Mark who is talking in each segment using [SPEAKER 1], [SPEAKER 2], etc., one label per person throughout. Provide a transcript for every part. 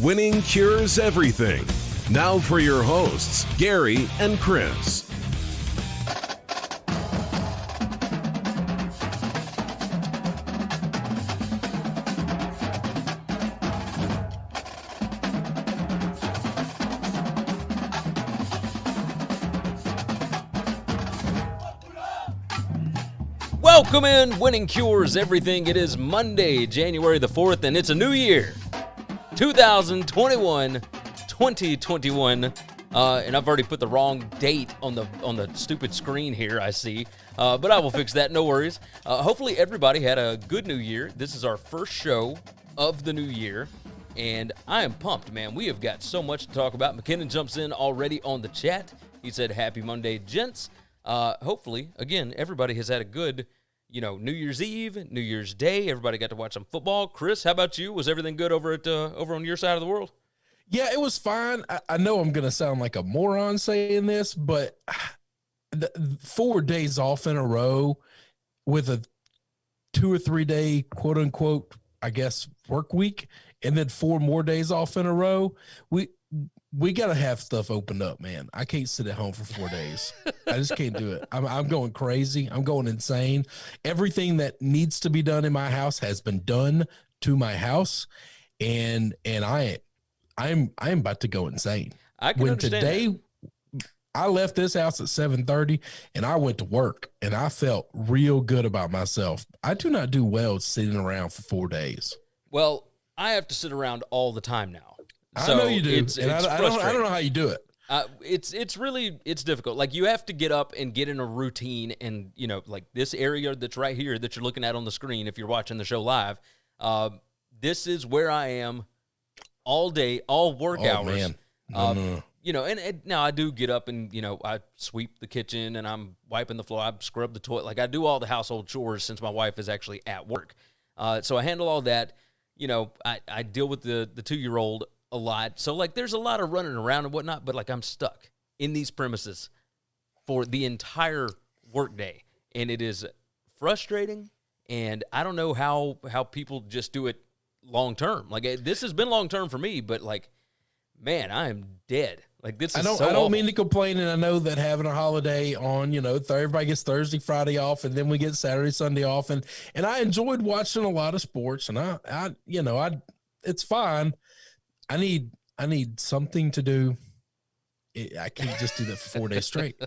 [SPEAKER 1] Winning cures everything. Now for your hosts, Gary and Chris.
[SPEAKER 2] Welcome in, Winning Cures Everything. It is Monday, January the 4th, and it's a new year, 2021, 2021. And I've already put the wrong date on the stupid screen here, I see. But I will fix that, no worries. Hopefully everybody had a good new year. This is our first show of the new year, and I am pumped, man. We have got so much to talk about. McKinnon jumps in already on the chat. He said, Happy Monday, gents. Hopefully, again, everybody has had a good, New Year's Eve, New Year's Day. Everybody got to watch some football. Chris, how about you? Was everything good over on your side of the world?
[SPEAKER 3] Yeah, it was fine. I know I'm going to sound like a moron saying this, but 4 days off in a row with a 2 or 3 day, quote unquote, I guess, work week, and then 4 more days off in a row. We got to have stuff opened up, man. I can't sit at home for 4 days. I just can't do it. I'm going crazy. I'm going insane. Everything that needs to be done in my house has been done to my house, and I'm about to go insane.
[SPEAKER 2] I can understand
[SPEAKER 3] today
[SPEAKER 2] that.
[SPEAKER 3] I left this house at 7:30 and I went to work and I felt real good about myself. I do not do well sitting around for 4 days.
[SPEAKER 2] Well, I have to sit around all the time now.
[SPEAKER 3] So I know you do,
[SPEAKER 2] it's
[SPEAKER 3] and I don't know how you do it.
[SPEAKER 2] It's difficult. Like, you have to get up and get in a routine, and like this area that's right here that you're looking at on the screen if you're watching the show live. This is where I am all day, all work hours.
[SPEAKER 3] Man. No.
[SPEAKER 2] And now I do get up and I sweep the kitchen and I'm wiping the floor. I scrub the toilet. Like, I do all the household chores since my wife is actually at work. So I handle all that. I deal with the 2-year-old a lot. So, like, there's a lot of running around and whatnot, but, like, I'm stuck in these premises for the entire workday, and it is frustrating, and I don't know how people just do it long-term. Like, this has been long-term for me, but, like, man, I am dead. Like, this is
[SPEAKER 3] I don't mean to complain, and I know that having a holiday on, everybody gets Thursday, Friday off, and then we get Saturday, Sunday off, and I enjoyed watching a lot of sports, and I it's fine. I need something to do. I can't just do that for 4 days straight.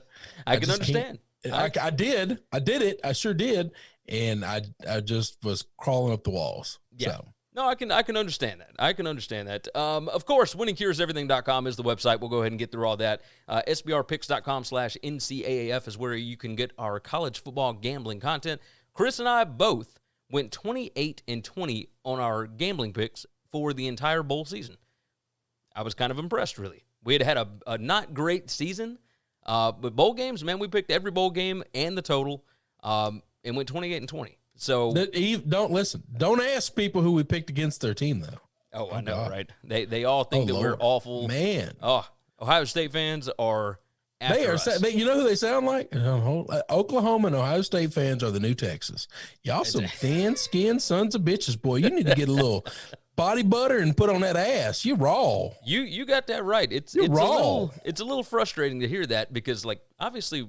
[SPEAKER 2] I can understand.
[SPEAKER 3] I did it. I sure did. And I just was crawling up the walls.
[SPEAKER 2] Yeah.
[SPEAKER 3] So.
[SPEAKER 2] No, I can understand that. I can understand that. Of course, winningcureseverything.com is the website. We'll go ahead and get through all that. SBRpicks.com/NCAAF is where you can get our college football gambling content. Chris and I both went 28-20 on our gambling picks for the entire bowl season. I was kind of impressed, really. We had a not great season, but bowl games, man, we picked every bowl game and the total, and went 28-20. So
[SPEAKER 3] don't ask people who we picked against their team, though.
[SPEAKER 2] Oh, I know, God. Right? They all think that Lord. We're awful.
[SPEAKER 3] Man.
[SPEAKER 2] Oh, Ohio State fans are after us.
[SPEAKER 3] You know who they sound like? Oklahoma and Ohio State fans are the new Texas. Y'all some thin-skinned sons of bitches, boy. You need to get a little body butter and put on that ass. You raw.
[SPEAKER 2] You got that right. It's raw. It's a little frustrating to hear that because, like, obviously,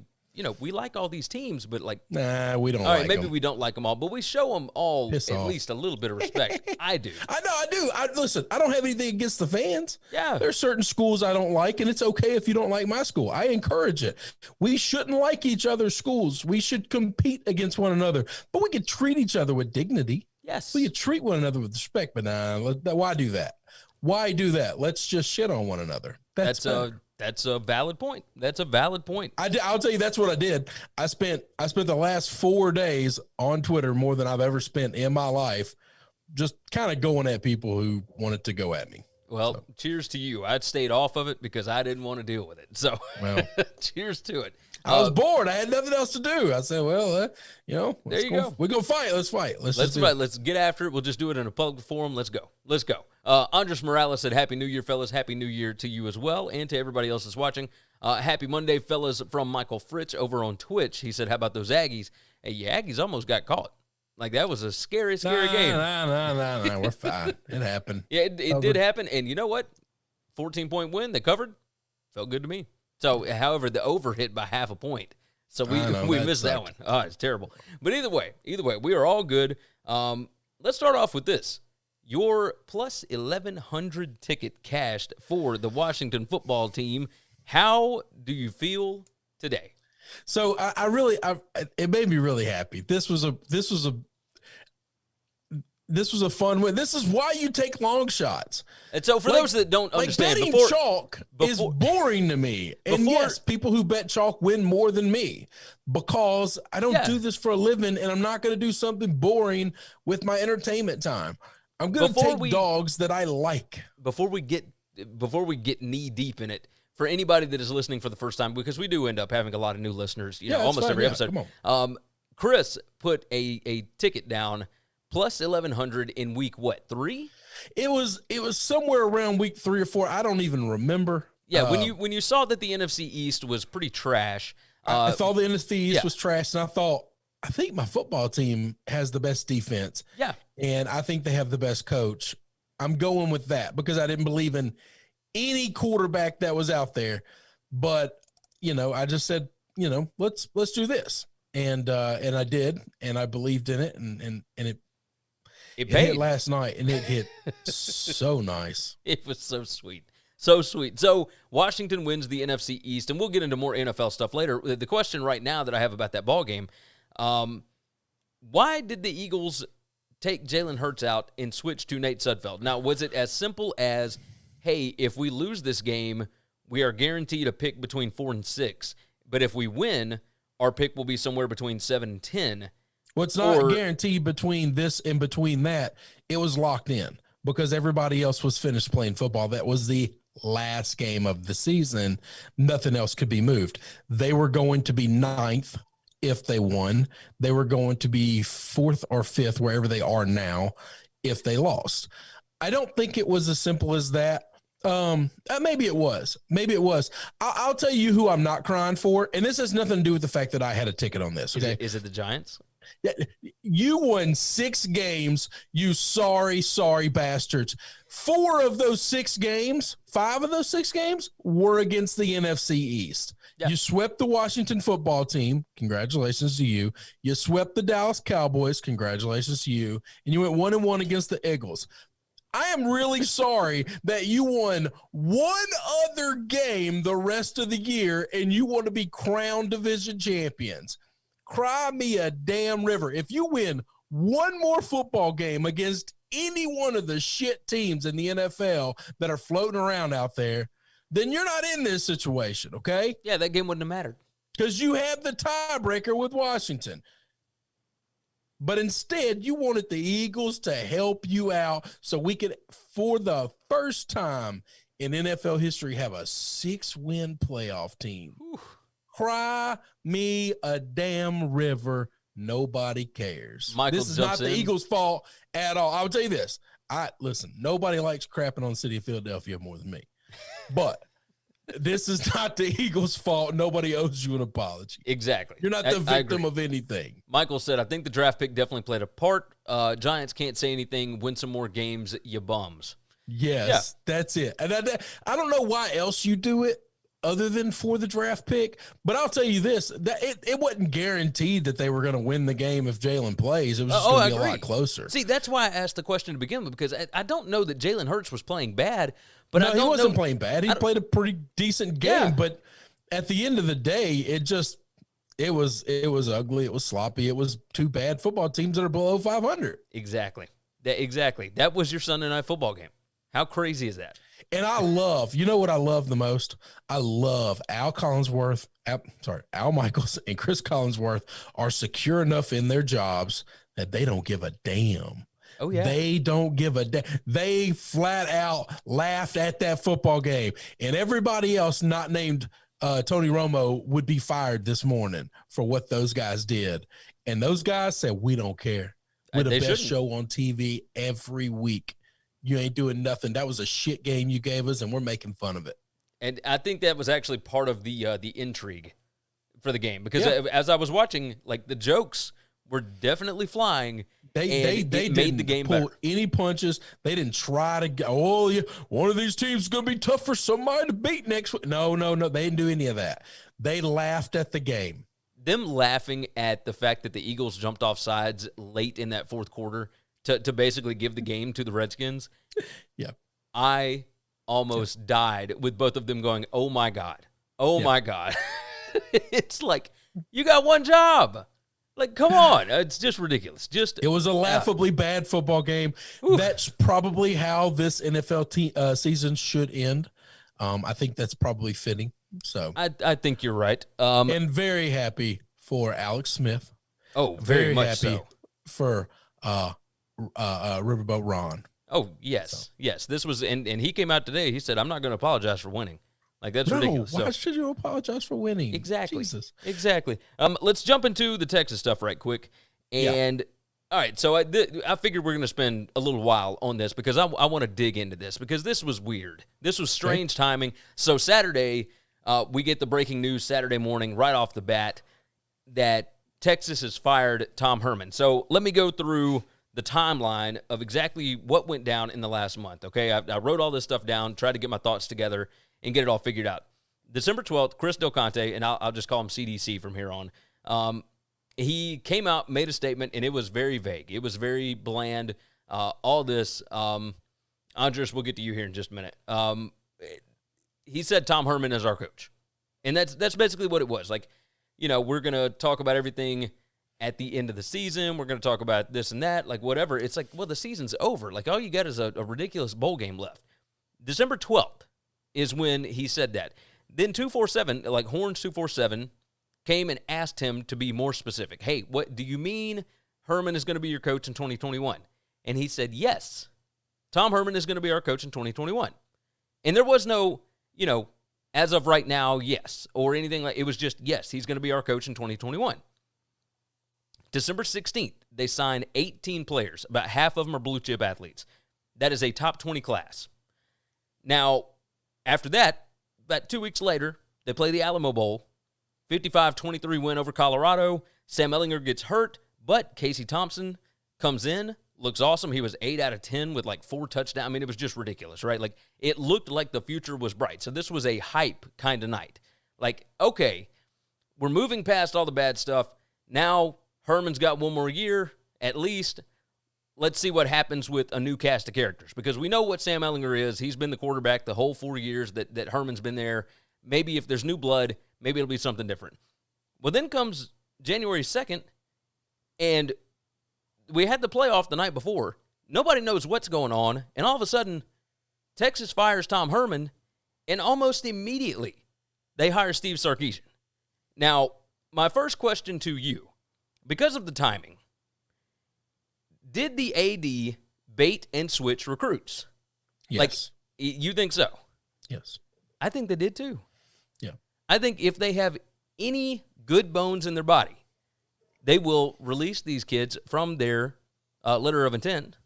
[SPEAKER 2] we like all these teams, but, like,
[SPEAKER 3] nah, we don't.
[SPEAKER 2] All right, maybe
[SPEAKER 3] them.
[SPEAKER 2] We don't like them all, but we show them all least a little bit of respect. I do.
[SPEAKER 3] I know. I do. Listen, I don't have anything against the fans.
[SPEAKER 2] Yeah,
[SPEAKER 3] there's certain schools I don't like, and it's okay if you don't like my school. I encourage it. We shouldn't like each other's schools. We should compete against one another, but we could treat each other with dignity.
[SPEAKER 2] Yes,
[SPEAKER 3] we could treat one another with respect. But why do that? Why do that? Let's just shit on one another. That's
[SPEAKER 2] a valid point. That's a valid point.
[SPEAKER 3] I'll tell you, that's what I did. I spent the last 4 days on Twitter more than I've ever spent in my life, just kind of going at people who wanted to go at me.
[SPEAKER 2] Well, cheers to you. I'd stayed off of it because I didn't want to deal with it. So, cheers to it.
[SPEAKER 3] I was bored. I had nothing else to do. I said, well,
[SPEAKER 2] there you go.
[SPEAKER 3] We're going to fight. Let's fight. Let's
[SPEAKER 2] fight. Let's get after it. We'll just do it in a public forum. Let's go. Andres Morales said, Happy New Year, fellas. Happy New Year to you as well, and to everybody else that's watching. Happy Monday, fellas, from Michael Fritz over on Twitch. He said, how about those Aggies? Hey, Aggies almost got caught. Like, that was a scary game.
[SPEAKER 3] No. We're fine. It happened.
[SPEAKER 2] Yeah, it did happen. And you know what? 14-point win. They covered. Felt good to me. So, however, the over hit by half a point. So we missed that one. Oh, it's terrible. But either way, we are all good. Let's start off with this. Your plus 1,100 ticket cashed for the Washington football team. How do you feel today?
[SPEAKER 3] So it made me really happy. This was a fun win. This is why you take long shots.
[SPEAKER 2] And so for those that don't understand,
[SPEAKER 3] betting chalk is boring to me. And yes, people who bet chalk win more than me because I don't do this for a living, and I'm not going to do something boring with my entertainment time. I'm going to take dogs that I like.
[SPEAKER 2] Before we get knee deep in it, for anybody that is listening for the first time, because we do end up having a lot of new listeners, almost every episode. Come on. Chris put a ticket down plus 1,100 in week 3?
[SPEAKER 3] It was somewhere around week 3 or 4. I don't even remember.
[SPEAKER 2] Yeah, when you saw that the NFC East was pretty trash.
[SPEAKER 3] I thought the NFC East was trash, and I think my football team has the best defense.
[SPEAKER 2] Yeah.
[SPEAKER 3] And I think they have the best coach. I'm going with that because I didn't believe in any quarterback that was out there. But, I just said, let's do this. And I did, and I believed in it, and it hit last night, and it hit so nice.
[SPEAKER 2] It was so sweet. So sweet. So Washington wins the NFC East, and we'll get into more NFL stuff later. The question right now that I have about that ball game, why did the Eagles take Jalen Hurts out and switch to Nate Sudfeld? Now, was it as simple as, hey, if we lose this game, we are guaranteed a pick between 4 and 6, but if we win, our pick will be somewhere between 7 and 10?
[SPEAKER 3] Well, it's not guaranteed between this and between that. It was locked in because everybody else was finished playing football. That was the last game of the season. Nothing else could be moved. They were going to be 9th if they won. They were going to be 4th or 5th, wherever they are now, if they lost. I don't think it was as simple as that. Maybe it was. I'll tell you who I'm not crying for, and this has nothing to do with the fact that I had a ticket on this. Okay,
[SPEAKER 2] is it the Giants?
[SPEAKER 3] You won 6 games, you sorry bastards. 5 of those 6 games were against the NFC East. Yeah. You swept the Washington football team. Congratulations to you. You swept the Dallas Cowboys. Congratulations to you. And you went 1-1 against the Eagles. I am really sorry that you won one other game the rest of the year and you want to be crowned division champions. Cry me a damn river. If you win one more football game against any one of the shit teams in the NFL that are floating around out there, then you're not in this situation, okay?
[SPEAKER 2] Yeah, that game wouldn't have mattered.
[SPEAKER 3] Because you have the tiebreaker with Washington. But instead, you wanted the Eagles to help you out so we could, for the first time in NFL history, have a 6-win playoff team. Whew. Cry me a damn river. Nobody cares. This is not the Eagles' fault at all. I'll tell you this. Listen, nobody likes crapping on the city of Philadelphia more than me. But this is not the Eagles' fault. Nobody owes you an apology.
[SPEAKER 2] Exactly.
[SPEAKER 3] You're not the victim of anything.
[SPEAKER 2] Michael said, I think the draft pick definitely played a part. Giants can't say anything. Win some more games, you bums.
[SPEAKER 3] Yes, That's it. And I don't know why else you do it other than for the draft pick. But I'll tell you this, that it wasn't guaranteed that they were going to win the game if Jalen plays. It was just going to be a lot closer.
[SPEAKER 2] See, that's why I asked the question to begin with, because I don't know that Jalen Hurts was playing bad. But
[SPEAKER 3] no, he wasn't playing bad. He played a pretty decent game. Yeah. But at the end of the day, it was ugly. It was sloppy. It was 2 bad football teams that are below 500.
[SPEAKER 2] Exactly. That was your Sunday night football game. How crazy is that?
[SPEAKER 3] And you know what I love the most? I love Al Michaels and Chris Collinsworth are secure enough in their jobs that they don't give a damn.
[SPEAKER 2] Oh, yeah.
[SPEAKER 3] They don't give a damn. They flat out laughed at that football game. And everybody else not named Tony Romo would be fired this morning for what those guys did. And those guys said, we don't care. We're the best show on TV every week. You ain't doing nothing. That was a shit game you gave us, and we're making fun of it.
[SPEAKER 2] And I think that was actually part of the intrigue for the game. Because as I was watching, like, the jokes were definitely flying.
[SPEAKER 3] They
[SPEAKER 2] made the game
[SPEAKER 3] pull
[SPEAKER 2] better.
[SPEAKER 3] any punches. They didn't try to go, oh, yeah, one of these teams is going to be tough for somebody to beat next week. No. They didn't do any of that. They laughed at the game.
[SPEAKER 2] Them laughing at the fact that the Eagles jumped off sides late in that fourth quarter to basically give the game to the Redskins.
[SPEAKER 3] Yeah.
[SPEAKER 2] I almost died with both of them going, oh, my God. Oh, my God. It's like, you got one job. Like, come on. It's just ridiculous. It
[SPEAKER 3] was a laughably bad football game. Oof. That's probably how this NFL season should end. I think that's probably fitting. So
[SPEAKER 2] I think you're right.
[SPEAKER 3] And very happy for Alex Smith.
[SPEAKER 2] Oh, very much
[SPEAKER 3] happy
[SPEAKER 2] so.
[SPEAKER 3] For Riverboat Ron.
[SPEAKER 2] Oh, yes. Yes. This was, and he came out today. He said, I'm not going to apologize for winning. Like, that's ridiculous.
[SPEAKER 3] Why should you apologize for winning?
[SPEAKER 2] Exactly.
[SPEAKER 3] Jesus.
[SPEAKER 2] Exactly. Let's jump into the Texas stuff right quick. And, all right, so I figured we're going to spend a little while on this because I want to dig into this because this was weird. This was strange timing. So Saturday, we get the breaking news Saturday morning right off the bat that Texas has fired Tom Herman. So let me go through the timeline of exactly what went down in the last month, okay? I wrote all this stuff down, tried to get my thoughts together, and get it all figured out. December 12th, Chris Del Conte, and I'll just call him CDC from here on, he came out, made a statement, and it was very vague. It was very bland. All this, Andres, we'll get to you here in just a minute. He said Tom Herman is our coach. And that's basically what it was. Like, you know, we're going to talk about everything at the end of the season. We're going to talk about this and that, like whatever. It's like, well, the season's over. Like, all you got is a ridiculous bowl game left. December 12th is when he said that. Then 247, like Horns 247, came and asked him to be more specific. Hey, what do you mean Herman is going to be your coach in 2021? And he said, yes, Tom Herman is going to be our coach in 2021. And there was no, you know, as of right now, yes, or anything like. It was just, yes, he's going to be our coach in 2021. December 16th, they signed 18 players. About half of them are blue-chip athletes. That is a top 20 class. Now, after that, about 2 weeks later, they play the Alamo Bowl. 55-23 win over Colorado. Sam Ehlinger gets hurt, but Casey Thompson comes in, looks awesome. He was 8 out of 10 with like 4 touchdowns. I mean, it was just ridiculous, right? Like, it looked like the future was bright. So this was a hype kind of night. Like, okay, we're moving past all the bad stuff. Now Herman's got one more year, at least. Let's see what happens with a new cast of characters, because we know what Sam Ehlinger is. He's been the quarterback the whole 4 years that Herman's been there. Maybe if there's new blood, maybe it'll be something different. Well, then comes January 2nd, and we had the playoff the night before. Nobody knows what's going on, and all of a sudden, Texas fires Tom Herman, and almost immediately, they hire Steve Sarkisian. Now, my first question to you, because of the timing, did the AD bait and switch recruits?
[SPEAKER 3] Yes.
[SPEAKER 2] Like, you think so?
[SPEAKER 3] Yes.
[SPEAKER 2] I think they did too.
[SPEAKER 3] Yeah.
[SPEAKER 2] I think if they have any good bones in their body, they will release these kids from their letter of intent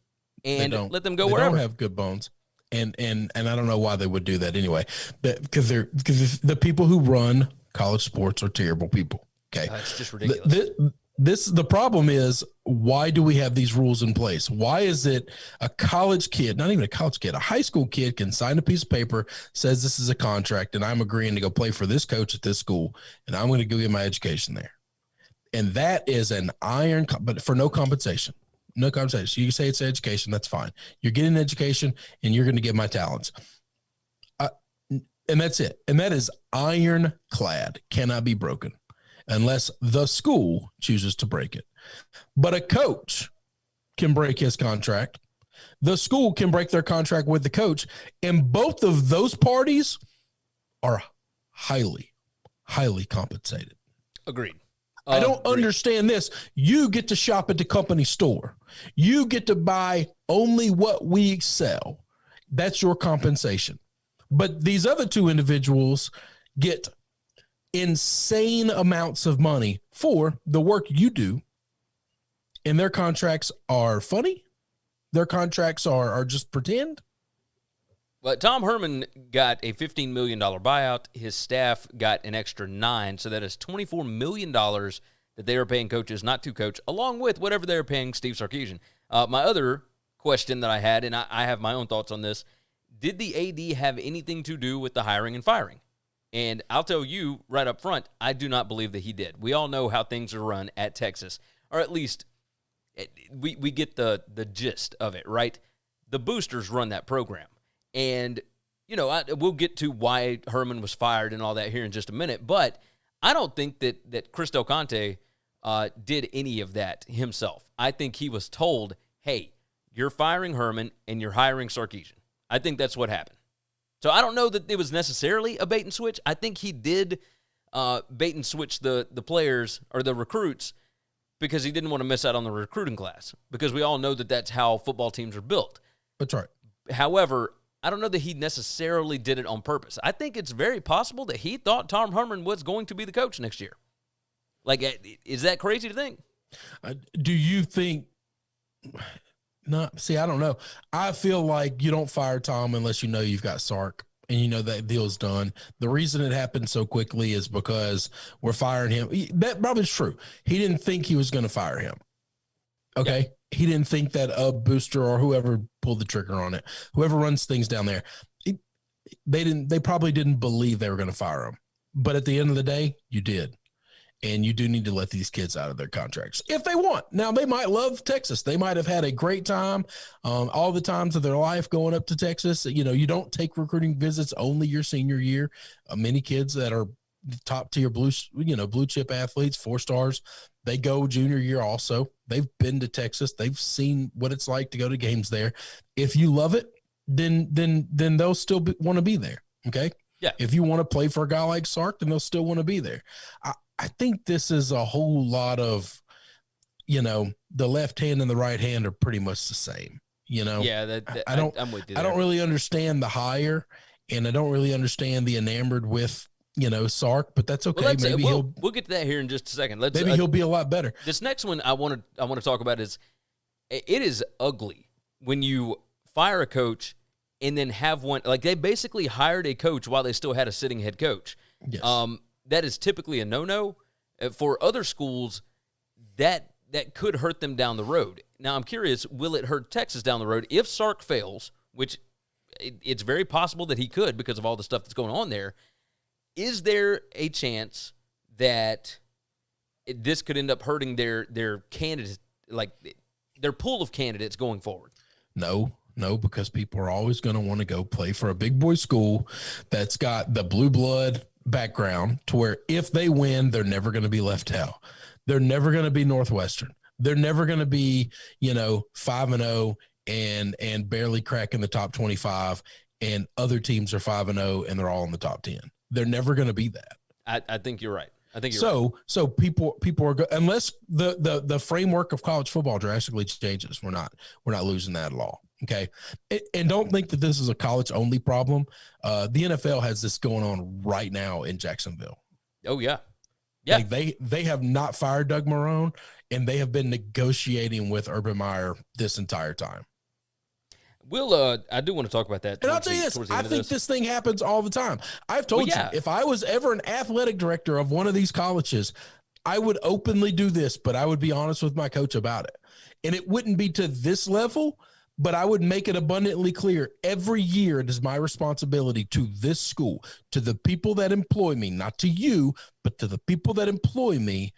[SPEAKER 2] and let them go wherever.
[SPEAKER 3] They don't have good bones. And I don't know why they would do that anyway. But because the people who run college sports are terrible people. Okay.
[SPEAKER 2] It's just ridiculous.
[SPEAKER 3] The problem is, why do we have these rules in place? Why is it a college kid, not even a college kid, a high school kid can sign a piece of paper, says this is a contract, and I'm agreeing to go play for this coach at this school, and I'm going to go get my education there. And that is an iron, but for no compensation. No compensation. You can say it's education, that's fine. You're getting an education, and you're going to get my talents. And that's it. And that is ironclad, cannot be broken, unless the school chooses to break it. But a coach can break his contract. The school can break their contract with the coach. And both of those parties are highly, highly compensated.
[SPEAKER 2] Agreed.
[SPEAKER 3] I don't understand this. You get to shop at the company store. You get to buy only what we sell. That's your compensation. But these other two individuals get insane amounts of money for the work you do, and their contracts are funny. Their contracts are just pretend.
[SPEAKER 2] Well, Tom Herman got a $15 million buyout. His staff got an extra $9 million, so that is $24 million that they are paying coaches not to coach, along with whatever they're paying Steve Sarkisian. My other question that I had, and I have my own thoughts on this, did the AD have anything to do with the hiring and firing? And I'll tell you right up front, I do not believe that he did. We all know how things are run at Texas, or at least we get the gist of it, right? The boosters run that program. And, we'll get to why Herman was fired and all that here in just a minute, but I don't think that Chris Del Conte did any of that himself. I think he was told, hey, you're firing Herman and you're hiring Sarkisian. I think that's what happened. So I don't know that it was necessarily a bait and switch. I think he did bait and switch the players or the recruits because he didn't want to miss out on the recruiting class, because we all know that that's how football teams are built.
[SPEAKER 3] That's right.
[SPEAKER 2] However, I don't know that he necessarily did it on purpose. I think it's very possible that he thought Tom Herman was going to be the coach next year. Like, is that crazy to think?
[SPEAKER 3] Do you think No, see, I don't know. I feel like you don't fire Tom unless you know you've got Sark and you know that deal's done. The reason it happened so quickly is because we're firing him. That probably is true. He didn't think he was going to fire him. Okay. Yeah. He didn't think that a booster or whoever pulled the trigger on it, whoever runs things down there, they probably didn't believe they were going to fire him. But at the end of the day, you did. And you do need to let these kids out of their contracts if they want. Now, they might love Texas. They might have had a great time all the times of their life going up to Texas. You know, you don't take recruiting visits only your senior year. Many kids that are top tier blue chip athletes, 4 stars, they go junior year also. They've been to Texas. They've seen what it's like to go to games there. If you love it, then they'll still want to be there. Okay.
[SPEAKER 2] Yeah.
[SPEAKER 3] If you want to play for a guy like Sark, then they'll still want to be there. I think this is a whole lot of, the left hand and the right hand are pretty much the same,
[SPEAKER 2] Yeah, I'm with you there.
[SPEAKER 3] I don't really understand the hire, and I don't really understand the enamored with, Sark, but that's okay.
[SPEAKER 2] Well, we'll get to that here in just a second.
[SPEAKER 3] Maybe he'll be a lot better.
[SPEAKER 2] This next one I want to talk about is, it is ugly when you fire a coach and then have one, like they basically hired a coach while they still had a sitting head coach.
[SPEAKER 3] Yes.
[SPEAKER 2] That is typically a no-no. For other schools, that could hurt them down the road. Now, I'm curious, will it hurt Texas down the road if Sark fails, which it's very possible that he could because of all the stuff that's going on there. Is there a chance that this could end up hurting their candidates, like their pool of candidates going forward?
[SPEAKER 3] No, because people are always going to want to go play for a big boy school that's got the blue blood background to where if they win, they're never going to be left out. They're never going to be Northwestern. They're never going to be, 5-0 and barely cracking the top 25, and other teams are 5-0 and they're all in the top 10. They're never going to be that.
[SPEAKER 2] I think you're right.
[SPEAKER 3] So people are unless the framework of college football drastically changes, we're not losing that at all. Okay. And don't think that this is a college only problem. The NFL has this going on right now in Jacksonville.
[SPEAKER 2] Oh yeah. Yeah.
[SPEAKER 3] Like they have not fired Doug Marrone, and they have been negotiating with Urban Meyer this entire time.
[SPEAKER 2] I do want to talk about that.
[SPEAKER 3] And I'll tell you this, I think this thing happens all the time. I've told you, if I was ever an athletic director of one of these colleges, I would openly do this, but I would be honest with my coach about it. And it wouldn't be to this level, but I would make it abundantly clear every year it is my responsibility to this school, to the people that employ me, not to you, but to the people that employ me,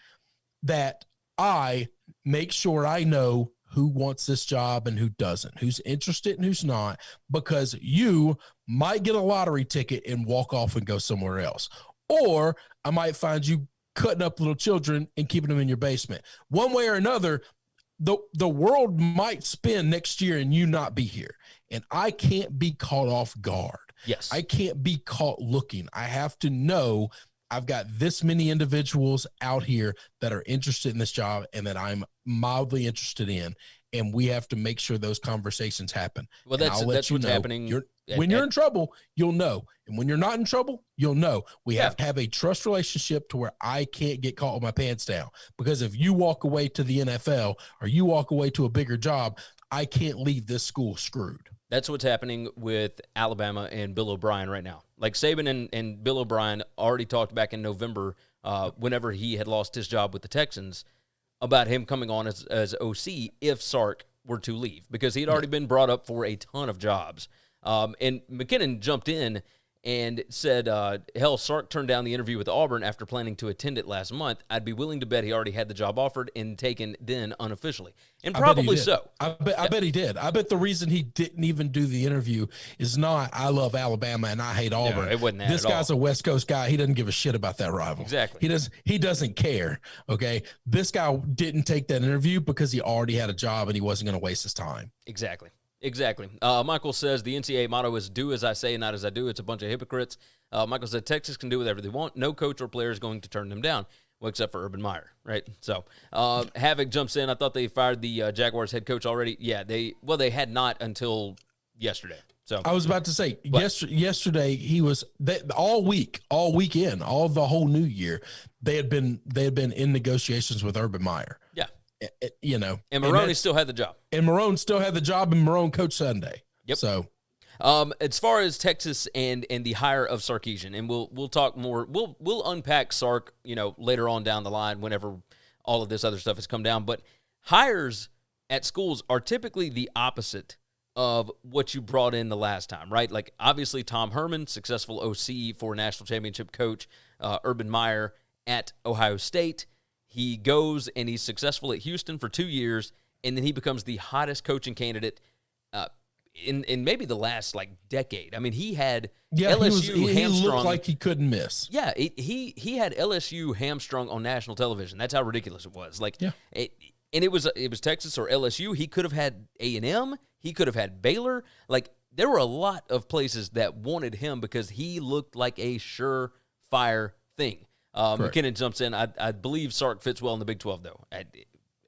[SPEAKER 3] that I make sure I know who wants this job and who doesn't, who's interested and who's not, because you might get a lottery ticket and walk off and go somewhere else. Or I might find you cutting up little children and keeping them in your basement. One way or another, the world might spin next year and you not be here. And I can't be caught off guard.
[SPEAKER 2] Yes.
[SPEAKER 3] I can't be caught looking. I have to know I've got this many individuals out here that are interested in this job and that I'm mildly interested in. And we have to make sure those conversations happen.
[SPEAKER 2] Well, that's what's happening.
[SPEAKER 3] When you're in trouble, you'll know. And when you're not in trouble, you'll know. We have to have a trust relationship to where I can't get caught with my pants down. Because if you walk away to the NFL or you walk away to a bigger job, I can't leave this school screwed.
[SPEAKER 2] That's what's happening with Alabama and Bill O'Brien right now. Like Saban and Bill O'Brien already talked back in November whenever he had lost his job with the Texans, about him coming on as OC if Sark were to leave, because he'd already been brought up for a ton of jobs. And McKinnon jumped in and said, hell, Sark turned down the interview with Auburn after planning to attend it last month. I'd be willing to bet he already had the job offered and taken then unofficially. And probably so.
[SPEAKER 3] I bet he did. I bet the reason he didn't even do the interview is not, I love Alabama and I hate Auburn.
[SPEAKER 2] No, it wasn't that
[SPEAKER 3] this
[SPEAKER 2] at
[SPEAKER 3] guy's
[SPEAKER 2] all.
[SPEAKER 3] A West Coast guy. He doesn't give a shit about that rival.
[SPEAKER 2] Exactly.
[SPEAKER 3] He doesn't care. Okay. This guy didn't take that interview because he already had a job and he wasn't going to waste his time.
[SPEAKER 2] Exactly. Michael says the NCAA motto is do as I say, not as I do. It's a bunch of hypocrites. Michael said Texas can do whatever they want. No coach or player is going to turn them down. Well, except for Urban Meyer, right? So Havoc jumps in. I thought they fired the Jaguars head coach already. Yeah, they had not until yesterday. So
[SPEAKER 3] I was about to say, yesterday he was all weekend, all the whole new year. They had been in negotiations with Urban Meyer.
[SPEAKER 2] Yeah.
[SPEAKER 3] And
[SPEAKER 2] Maroney still had the job.
[SPEAKER 3] And Marone still had the job, and Marone coached Sunday.
[SPEAKER 2] Yep.
[SPEAKER 3] So,
[SPEAKER 2] as far as Texas and the hire of Sarkisian, and we'll talk more. We'll unpack Sark, later on down the line whenever all of this other stuff has come down. But hires at schools are typically the opposite of what you brought in the last time, right? Like obviously Tom Herman, successful OC for national championship coach, Urban Meyer at Ohio State. He goes and he's successful at Houston for 2 years, and then he becomes the hottest coaching candidate in maybe the last decade. I mean, he had LSU hamstrung.
[SPEAKER 3] He looked like he couldn't miss.
[SPEAKER 2] Yeah, he had LSU hamstrung on national television. That's how ridiculous it was. And it was Texas or LSU. He could have had A&M. He could have had Baylor. There were a lot of places that wanted him because he looked like a surefire thing. McKinnon jumps in. I believe Sark fits well in the Big 12, though.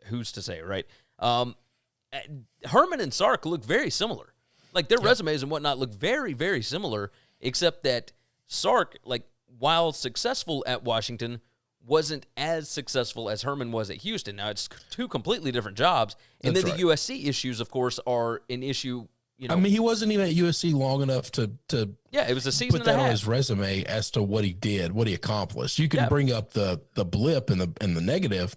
[SPEAKER 2] Who's to say, right? Herman and Sark look very similar. Their resumes and whatnot look very, very similar, except that Sark, while successful at Washington, wasn't as successful as Herman was at Houston. Now, it's two completely different jobs. And then the USC issues, of course, are an issue.
[SPEAKER 3] He wasn't even at USC long enough to
[SPEAKER 2] it was a season
[SPEAKER 3] put that on his resume as to what he did, what he accomplished. You can bring up the blip and the negative,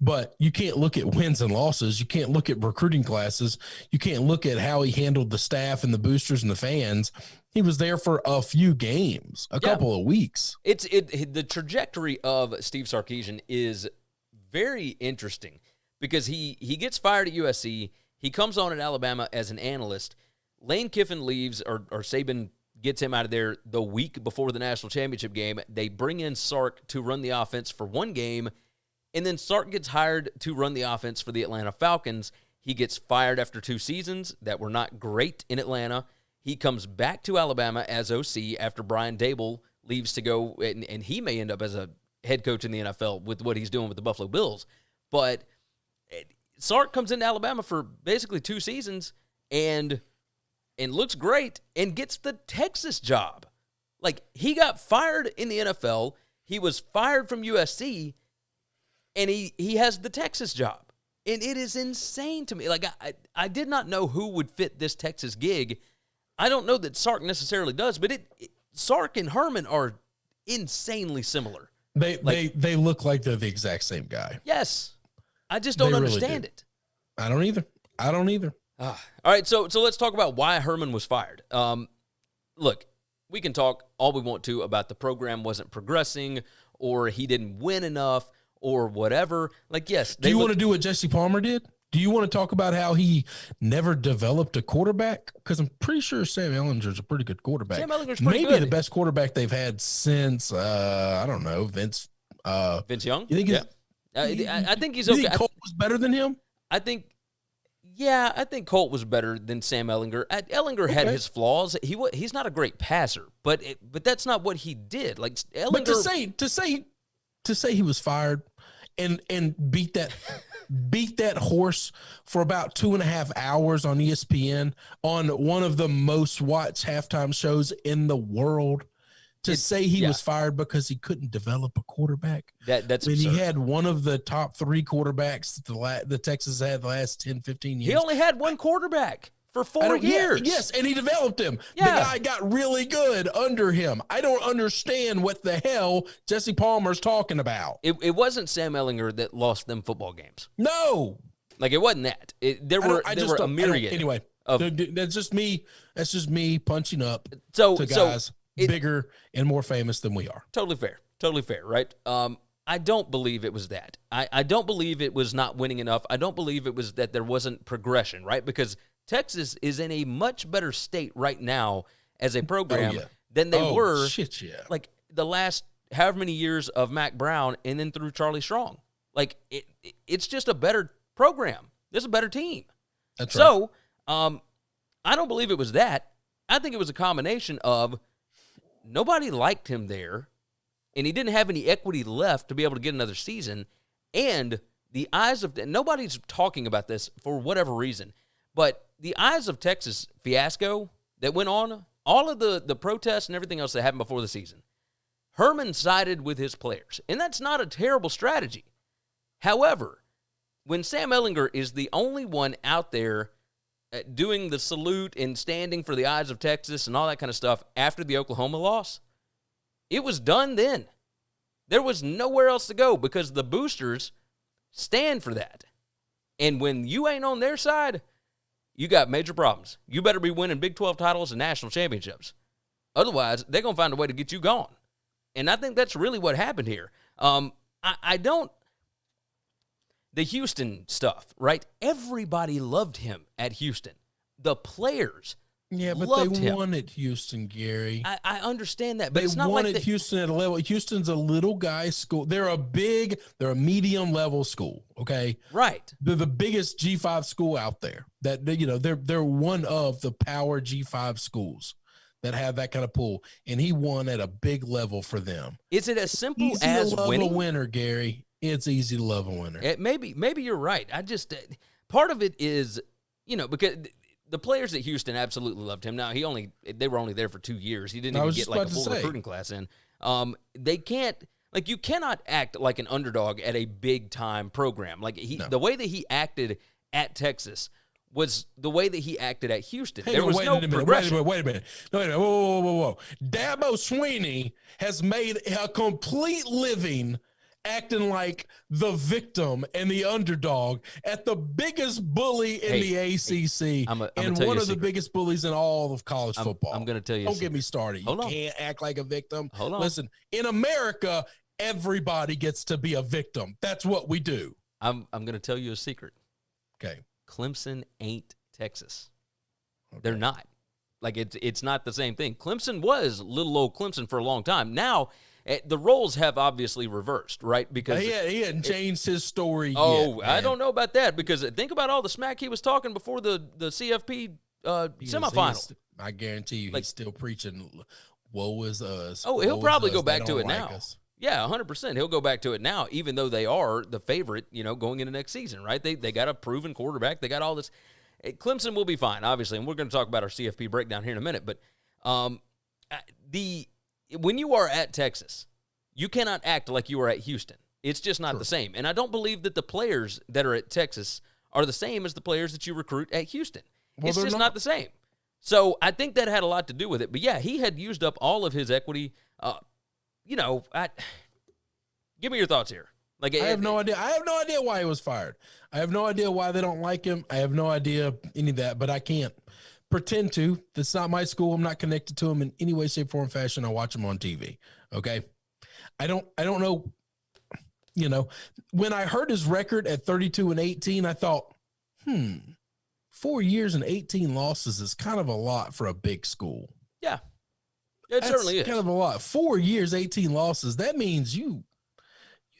[SPEAKER 3] but you can't look at wins and losses. You can't look at recruiting classes. You can't look at how he handled the staff and the boosters and the fans. He was there for a few games, a couple of weeks.
[SPEAKER 2] The trajectory of Steve Sarkisian is very interesting because he gets fired at USC. He comes on at Alabama as an analyst. Lane Kiffin leaves, or Saban gets him out of there the week before the national championship game. They bring in Sark to run the offense for one game, and then Sark gets hired to run the offense for the Atlanta Falcons. He gets fired after 2 seasons that were not great in Atlanta. He comes back to Alabama as OC after Brian Dable leaves to go, and he may end up as a head coach in the NFL with what he's doing with the Buffalo Bills. But Sark comes into Alabama for basically 2 seasons and looks great and gets the Texas job. He got fired in the NFL. He was fired from USC, and he has the Texas job. And it is insane to me. I did not know who would fit this Texas gig. I don't know that Sark necessarily does, but Sark and Herman are insanely similar.
[SPEAKER 3] They look like they're the exact same guy.
[SPEAKER 2] Yes. I just don't understand it.
[SPEAKER 3] I don't either.
[SPEAKER 2] All right, so let's talk about why Herman was fired. Look, we can talk all we want to about the program wasn't progressing or he didn't win enough or whatever. Yes.
[SPEAKER 3] Do you want to do what Jesse Palmer did? Do you want to talk about how he never developed a quarterback? Because I'm pretty sure Sam Ehlinger's a pretty good quarterback.
[SPEAKER 2] Sam Ehlinger's pretty good.
[SPEAKER 3] Maybe the best quarterback they've had since, I don't know, Vince
[SPEAKER 2] Young?
[SPEAKER 3] You think
[SPEAKER 2] I think he's okay.
[SPEAKER 3] You think Colt was better than him?
[SPEAKER 2] I think Colt was better than Sam Ehlinger. Ehlinger had his flaws. He's not a great passer, but that's not what he did. Ehlinger,
[SPEAKER 3] but to say he was fired and beat that horse for about 2.5 hours on ESPN on one of the most watched halftime shows in the world. To say he was fired because he couldn't develop a quarterback.
[SPEAKER 2] That's
[SPEAKER 3] when
[SPEAKER 2] absurd.
[SPEAKER 3] He had one of the top 3 quarterbacks that the Texas had the last 10, 15 years.
[SPEAKER 2] He only had one quarterback for 4 years.
[SPEAKER 3] Yes, and he developed him.
[SPEAKER 2] Yeah.
[SPEAKER 3] The guy got really good under him. I don't understand what the hell Jesse Palmer's talking about.
[SPEAKER 2] It wasn't Sam Ehlinger that lost them football games.
[SPEAKER 3] No.
[SPEAKER 2] Like, it wasn't that. There were a myriad.
[SPEAKER 3] Anyway, that's just me. That's just me punching up
[SPEAKER 2] to
[SPEAKER 3] guys bigger and more famous than we are.
[SPEAKER 2] Totally fair, right? I don't believe it was that. I don't believe it was not winning enough. I don't believe it was that there wasn't progression, right? Because Texas is in a much better state right now as a program than they were like the last however many years of Mac Brown and then through Charlie Strong. Like, it's just a better program. There's a better team.
[SPEAKER 3] That's
[SPEAKER 2] right. So, I don't believe it was that. I think it was a combination of nobody liked him there, and he didn't have any equity left to be able to get another season, and the eyes of – nobody's talking about this for whatever reason, but the eyes of Texas fiasco that went on, all of the protests and everything else that happened before the season, Herman sided with his players, and that's not a terrible strategy. However, when Sam Ehlinger is the only one out there doing the salute and standing for the eyes of Texas and all that kind of stuff after the Oklahoma loss, it was done then. There was nowhere else to go because the boosters stand for that. And when you ain't on their side, you got major problems. You better be winning Big 12 titles and national championships. Otherwise, they're going to find a way to get you gone. And I think that's really what happened here. The Houston stuff, right? Everybody loved him at Houston. The players loved him.
[SPEAKER 3] Wanted Houston, Gary.
[SPEAKER 2] I understand that, but
[SPEAKER 3] they
[SPEAKER 2] it's not
[SPEAKER 3] wanted
[SPEAKER 2] like
[SPEAKER 3] Houston at a level. Houston's a little guy school. They're a medium level school. Okay,
[SPEAKER 2] right.
[SPEAKER 3] They're the biggest G5 school out there. They're one of the power G5 schools that have that kind of pull. And he won at a big level for them.
[SPEAKER 2] Is it as simple
[SPEAKER 3] easy
[SPEAKER 2] as
[SPEAKER 3] to love
[SPEAKER 2] winning?
[SPEAKER 3] A winner, Gary. It's easy to love a winner.
[SPEAKER 2] Maybe you're right. I just part of it is because the players at Houston absolutely loved him. Now they were only there for 2 years. He didn't even get like a full recruiting class in. They can't you cannot act like an underdog at a big time program. The way that he acted at Texas was the way that he acted at Houston. There was no progression.
[SPEAKER 3] Wait a minute. Whoa. Dabo Swinney has made a complete living acting like the victim and the underdog at the biggest bully in the ACC and one of the biggest bullies in all of college football.
[SPEAKER 2] I'm going to tell you.
[SPEAKER 3] Don't get me started. You can't act like a victim.
[SPEAKER 2] Hold on.
[SPEAKER 3] Listen, in America, everybody gets to be a victim. That's what we do.
[SPEAKER 2] I'm going to tell you a secret.
[SPEAKER 3] Okay.
[SPEAKER 2] Clemson ain't Texas. Okay. They're not. It's not the same thing. Clemson was little old Clemson for a long time. Now, the roles have obviously reversed, right? Because
[SPEAKER 3] he hadn't changed his story yet.
[SPEAKER 2] Oh, I don't know about that because think about all the smack he was talking before the CFP semifinal.
[SPEAKER 3] I guarantee you he's still preaching, woe is us.
[SPEAKER 2] Oh, he'll probably go back to it now.
[SPEAKER 3] Us.
[SPEAKER 2] Yeah, 100%. He'll go back to it now, even though they are the favorite, going into next season, right? They got a proven quarterback. They got all this. Clemson will be fine, obviously, and we're going to talk about our CFP breakdown here in a minute. But when you are at Texas, you cannot act like you are at Houston. It's just not the same. And I don't believe that the players that are at Texas are the same as the players that you recruit at Houston. It's just not the same. So I think that had a lot to do with it. But, yeah, he had used up all of his equity. Give me your thoughts here.
[SPEAKER 3] I have no idea. I have no idea why he was fired. I have no idea why they don't like him. I have no idea any of that, but I can't pretend to. That's not my school. I'm not connected to him in any way, shape, form, fashion. I watch him on TV. Okay. I don't know. When I heard his record at 32-18, I thought, 4 years and 18 losses is kind of a lot for a big school.
[SPEAKER 2] Yeah. It certainly is.
[SPEAKER 3] Kind of a lot. 4 years, 18 losses. That means you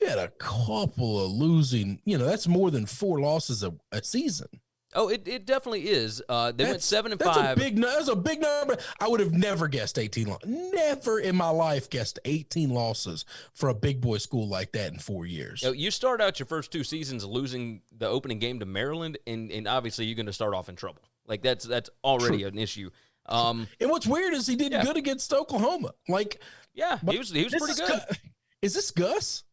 [SPEAKER 3] had a couple of losing, that's more than 4 losses a season.
[SPEAKER 2] Oh, it definitely is. They went 7-5.
[SPEAKER 3] That's a big number. I would have never guessed 18 losses. Never in my life guessed 18 losses for a big boy school like that in 4 years.
[SPEAKER 2] You start out your first 2 seasons losing the opening game to Maryland, and obviously you're going to start off in trouble. That's already an issue.
[SPEAKER 3] And what's weird is he did good against Oklahoma.
[SPEAKER 2] He was pretty good.
[SPEAKER 3] Is this Gus?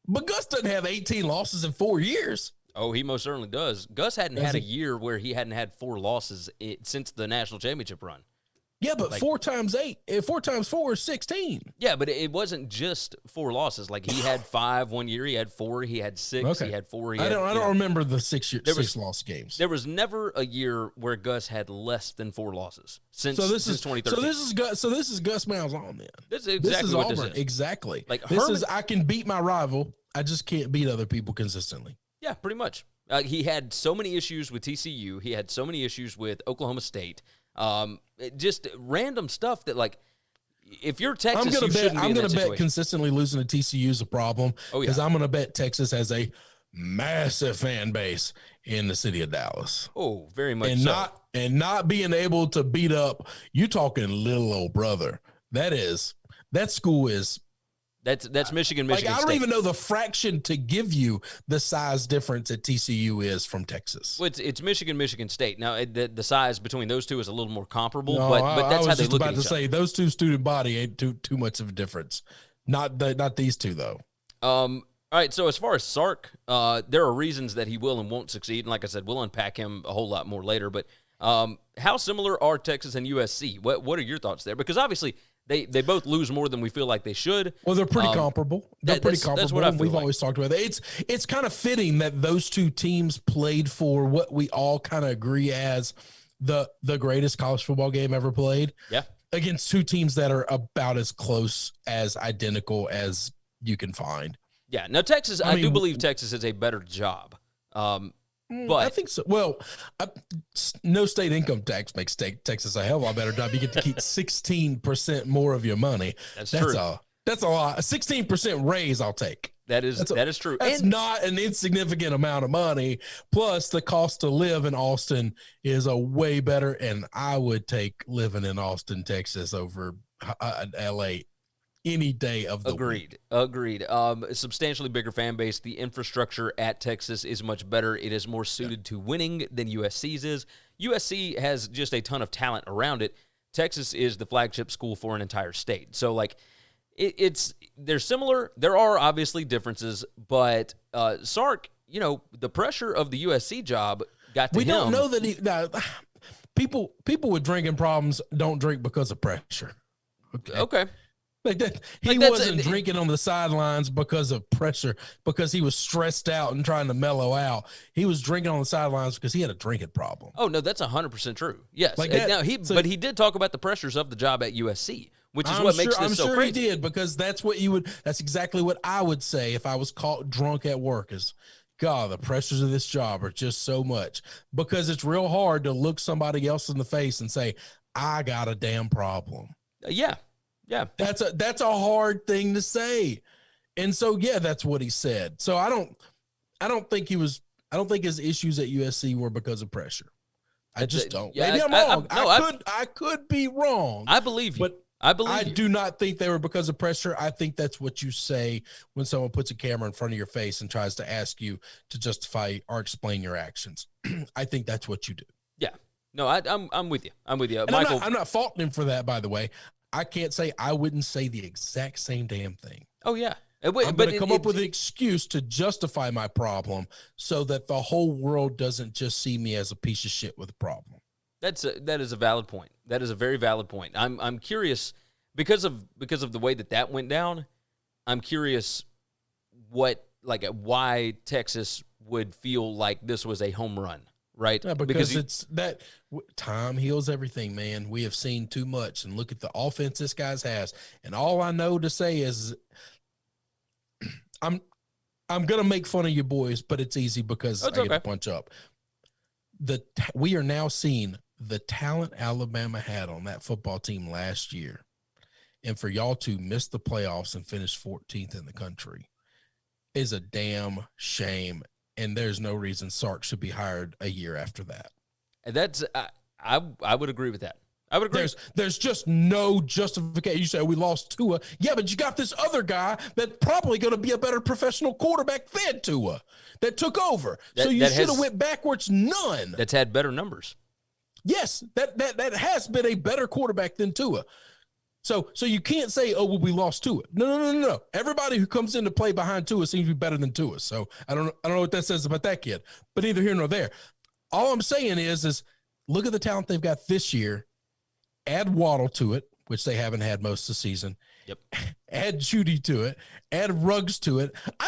[SPEAKER 3] But Gus doesn't have 18 losses in 4 years.
[SPEAKER 2] Oh, he most certainly does. Gus hadn't
[SPEAKER 3] Does
[SPEAKER 2] had a
[SPEAKER 3] he?
[SPEAKER 2] year where he hadn't had 4 losses since the national championship run.
[SPEAKER 3] Yeah, but 4 times 4 is 16.
[SPEAKER 2] Yeah, but it wasn't just 4 losses. Like, he had 5 one year, he had 4, he had 6,
[SPEAKER 3] Okay.
[SPEAKER 2] he had 4.
[SPEAKER 3] I don't remember the 6 loss games.
[SPEAKER 2] There was never a year where Gus had less than 4 losses since 2013.
[SPEAKER 3] So this is Gus Malzahn then.
[SPEAKER 2] This is exactly what
[SPEAKER 3] Auburn.
[SPEAKER 2] this is.
[SPEAKER 3] Exactly.
[SPEAKER 2] Like,
[SPEAKER 3] this
[SPEAKER 2] Herman,
[SPEAKER 3] is I can beat my rival. I just can't beat other people consistently.
[SPEAKER 2] Yeah, pretty much. He had so many issues with TCU. He had so many issues with Oklahoma State. Just random stuff that, like, if you're Texas, you shouldn't be in that situation.
[SPEAKER 3] Bet consistently losing to TCU is a problem.
[SPEAKER 2] Oh, yeah.
[SPEAKER 3] Because I'm going to bet Texas has a massive fan base in the city of Dallas.
[SPEAKER 2] Oh, very much
[SPEAKER 3] and
[SPEAKER 2] so.
[SPEAKER 3] Not being able to beat up, you talking little old brother. That school is.
[SPEAKER 2] That's Michigan
[SPEAKER 3] I don't
[SPEAKER 2] State.
[SPEAKER 3] even know the fraction to give you the size difference that TCU is from Texas.
[SPEAKER 2] Well, it's Michigan State. Now, the size between those two is a little more comparable,
[SPEAKER 3] No,
[SPEAKER 2] but that's how they look at each other.
[SPEAKER 3] I was just about to say, those two student body ain't too much of a difference. Not these two, though.
[SPEAKER 2] All right, so as far as Sark, there are reasons that he will and won't succeed. And like I said, we'll unpack him a whole lot more later. But how similar are Texas and USC? What are your thoughts there? Because obviously they both lose more than we feel like they should.
[SPEAKER 3] Well, they're pretty comparable. They're pretty comparable.
[SPEAKER 2] That's what I feel
[SPEAKER 3] We've
[SPEAKER 2] like.
[SPEAKER 3] always talked about it. It's kind of fitting that those two teams played for what we all kind of agree as the greatest college football game ever played.
[SPEAKER 2] Yeah.
[SPEAKER 3] Against two teams that are about as close as identical as you can find.
[SPEAKER 2] Yeah. Now, Texas, I do believe Texas is a better job. But
[SPEAKER 3] I think so. Well, no state income tax makes Texas a hell of a lot better job. You get to keep 16% more of your money.
[SPEAKER 2] That's true.
[SPEAKER 3] That's a lot. A 16% raise I'll take.
[SPEAKER 2] That is true.
[SPEAKER 3] That's not an insignificant amount of money. Plus, the cost to live in Austin is a way better, and I would take living in Austin, Texas over L.A. any day of the week.
[SPEAKER 2] Agreed. Substantially bigger fan base. The infrastructure at Texas is much better. It is more suited to winning than USC's is. USC has just a ton of talent around it. Texas is the flagship school for an entire state. So, like, they're similar. There are obviously differences, but Sark, the pressure of the USC job got to him.
[SPEAKER 3] We don't know that people with drinking problems don't drink because of pressure.
[SPEAKER 2] Okay.
[SPEAKER 3] Like that, he wasn't drinking on the sidelines because of pressure, because he was stressed out and trying to mellow out. He was drinking on the sidelines because he had a drinking problem.
[SPEAKER 2] Oh, no, that's 100% true. Yes.
[SPEAKER 3] Like that,
[SPEAKER 2] now, but he did talk about the pressures of the job at USC, which is what makes this so crazy.
[SPEAKER 3] He did, because that's exactly what I would say if I was caught drunk at work is, God, the pressures of this job are just so much, because it's real hard to look somebody else in the face and say, I got a damn problem.
[SPEAKER 2] Yeah.
[SPEAKER 3] That's a hard thing to say. And so, yeah, that's what he said. So I don't think his issues at USC were because of pressure. I just don't.
[SPEAKER 2] Yeah,
[SPEAKER 3] maybe I'm wrong. I could be wrong.
[SPEAKER 2] I believe you.
[SPEAKER 3] But I do not think they were because of pressure. I think that's what you say when someone puts a camera in front of your face and tries to ask you to justify or explain your actions. I think that's what you do.
[SPEAKER 2] Yeah. No, I'm with you. I'm with you.
[SPEAKER 3] And
[SPEAKER 2] Michael,
[SPEAKER 3] I'm not faulting him for that, by the way. I can't say I wouldn't say the exact same damn thing.
[SPEAKER 2] Oh, yeah.
[SPEAKER 3] I'm going to come up with an excuse to justify my problem so that the whole world doesn't just see me as a piece of shit with a problem.
[SPEAKER 2] That is a valid point. That is a very valid point. I'm curious because of the way that went down. I'm curious why Texas would feel like this was a home run, right?
[SPEAKER 3] Yeah, because it's that time heals everything, man. We have seen too much, and look at the offense this guy's has. And all I know to say is, I'm gonna make fun of you boys, but it's easy because I get to punch up. We are now seeing the talent Alabama had on that football team last year, and for y'all to miss the playoffs and finish 14th in the country is a damn shame. And there's no reason Sark should be hired a year after that.
[SPEAKER 2] That's I would agree with that. I would agree.
[SPEAKER 3] There's just no justification. You say we lost Tua. Yeah, but you got this other guy that's probably going to be a better professional quarterback than Tua that took over. So you should have went backwards none.
[SPEAKER 2] That's had better numbers.
[SPEAKER 3] Yes, that has been a better quarterback than Tua. So you can't say, oh, well, we lost Tua. No. Everybody who comes in to play behind Tua seems to be better than Tua. So I don't know what that says about that kid, but neither here nor there. All I'm saying is look at the talent they've got this year. Add Waddle to it, which they haven't had most of the season.
[SPEAKER 2] Yep.
[SPEAKER 3] Add Judy to it. Add Ruggs to it. I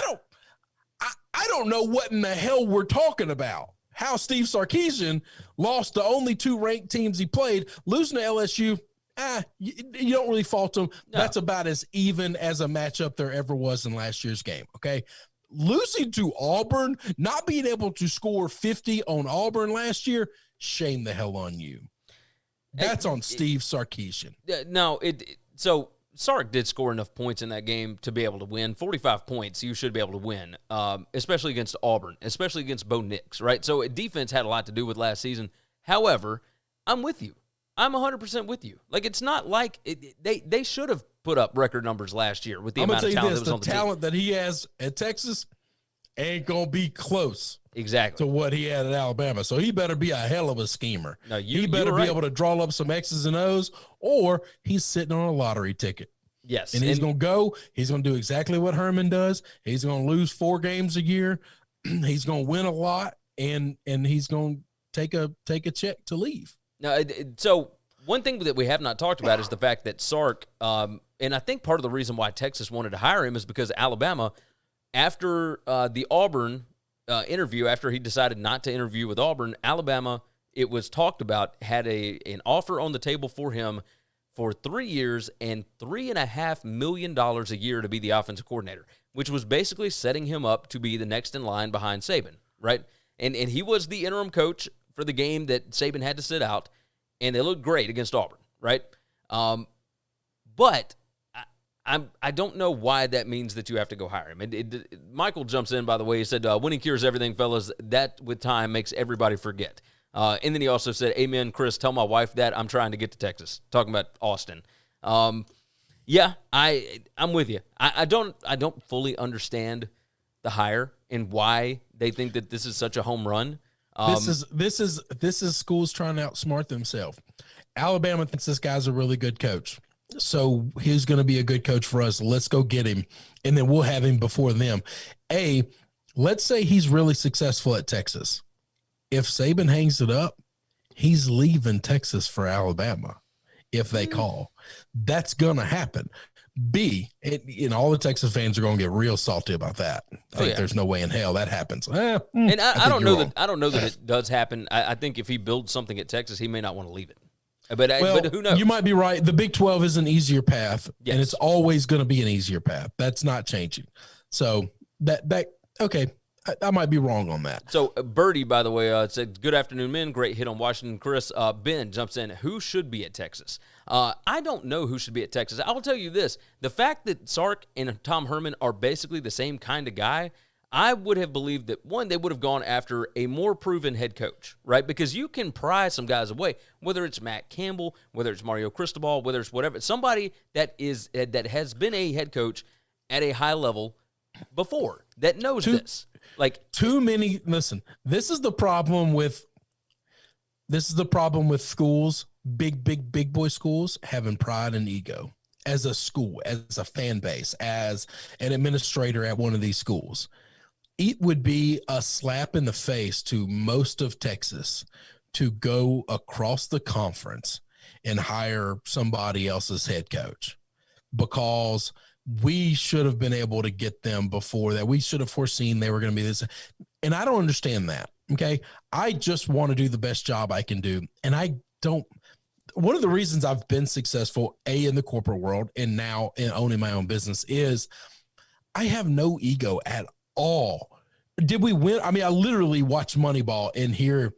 [SPEAKER 3] don't know what in the hell we're talking about. How Steve Sarkisian lost the only 2 ranked teams he played, losing to LSU. You don't really fault him. No. That's about as even as a matchup there ever was in last year's game. Okay. Losing to Auburn, not being able to score 50 on Auburn last year, shame the hell on you. That's on Steve Sarkisian.
[SPEAKER 2] So Sark did score enough points in that game to be able to win. 45 points, you should be able to win, especially against Auburn, especially against Bo Nix, right? So defense had a lot to do with last season. However, I'm with you. I'm 100% with you. Like, it's not like they should have put up record numbers last year with the amount of talent that was on the team.
[SPEAKER 3] The talent that he has at Texas ain't going to be close
[SPEAKER 2] exactly
[SPEAKER 3] to what he had at Alabama. So he better be a hell of a schemer.
[SPEAKER 2] No,
[SPEAKER 3] he better be able to draw up some X's and O's, or he's sitting on a lottery ticket.
[SPEAKER 2] Yes.
[SPEAKER 3] And he's going to he's going to do exactly what Herman does. He's going to lose 4 games a year. He's going to win a lot, and he's going to take a check to leave.
[SPEAKER 2] No, so one thing that we have not talked about is the fact that Sark, and I think part of the reason why Texas wanted to hire him is because Alabama, after the Auburn interview, after he decided not to interview with Auburn, Alabama, it was talked about, had an offer on the table for him for 3 years and $3.5 million a year to be the offensive coordinator, which was basically setting him up to be the next in line behind Saban, right? And he was the interim coach for the game that Saban had to sit out, and they looked great against Auburn, right? But I don't know why that means that you have to go hire him. Michael jumps in, by the way. He said, winning cures everything, fellas. That, with time, makes everybody forget. And then he also said, amen, Chris, tell my wife that I'm trying to get to Texas. Talking about Austin. Yeah, I'm with you. I don't fully understand the hire and why they think that this is such a home run.
[SPEAKER 3] This is schools trying to outsmart themselves. Alabama thinks this guy's a really good coach, so he's going to be a good coach for us. Let's go get him, and then we'll have him before them. Let's say he's really successful at Texas. If Saban hangs it up, he's leaving Texas for Alabama if they call. That's going to happen. All the Texas fans are going to get real salty about that. I think there's no way in hell that happens.
[SPEAKER 2] And I don't know that it does happen. I think if he builds something at Texas, he may not want to leave it. But who knows?
[SPEAKER 3] You might be right. The Big 12 is an easier path, and it's always going to be an easier path. That's not changing. So okay. I might be wrong on that.
[SPEAKER 2] So Birdie, by the way, said, good afternoon, men. Great hit on Washington. Chris, Ben jumps in. Who should be at Texas? I don't know who should be at Texas. I will tell you this. The fact that Sark and Tom Herman are basically the same kind of guy, I would have believed that, one, they would have gone after a more proven head coach, right? Because you can pry some guys away, whether it's Matt Campbell, whether it's Mario Cristobal, whether it's whatever. Somebody that has been a head coach at a high level before that knows this. Like,
[SPEAKER 3] too many. Listen, this is the problem with schools, big boy schools, having pride and ego as a school, as a fan base, as an administrator at one of these schools. It would be a slap in the face to most of Texas to go across the conference and hire somebody else's head coach, because we should have been able to get them before that. We should have foreseen they were going to be this. And I don't understand that. Okay. I just want to do the best job I can do. And one of the reasons I've been successful, in the corporate world and now in owning my own business, is I have no ego at all. Did we win? I mean, I literally watch Moneyball and hear,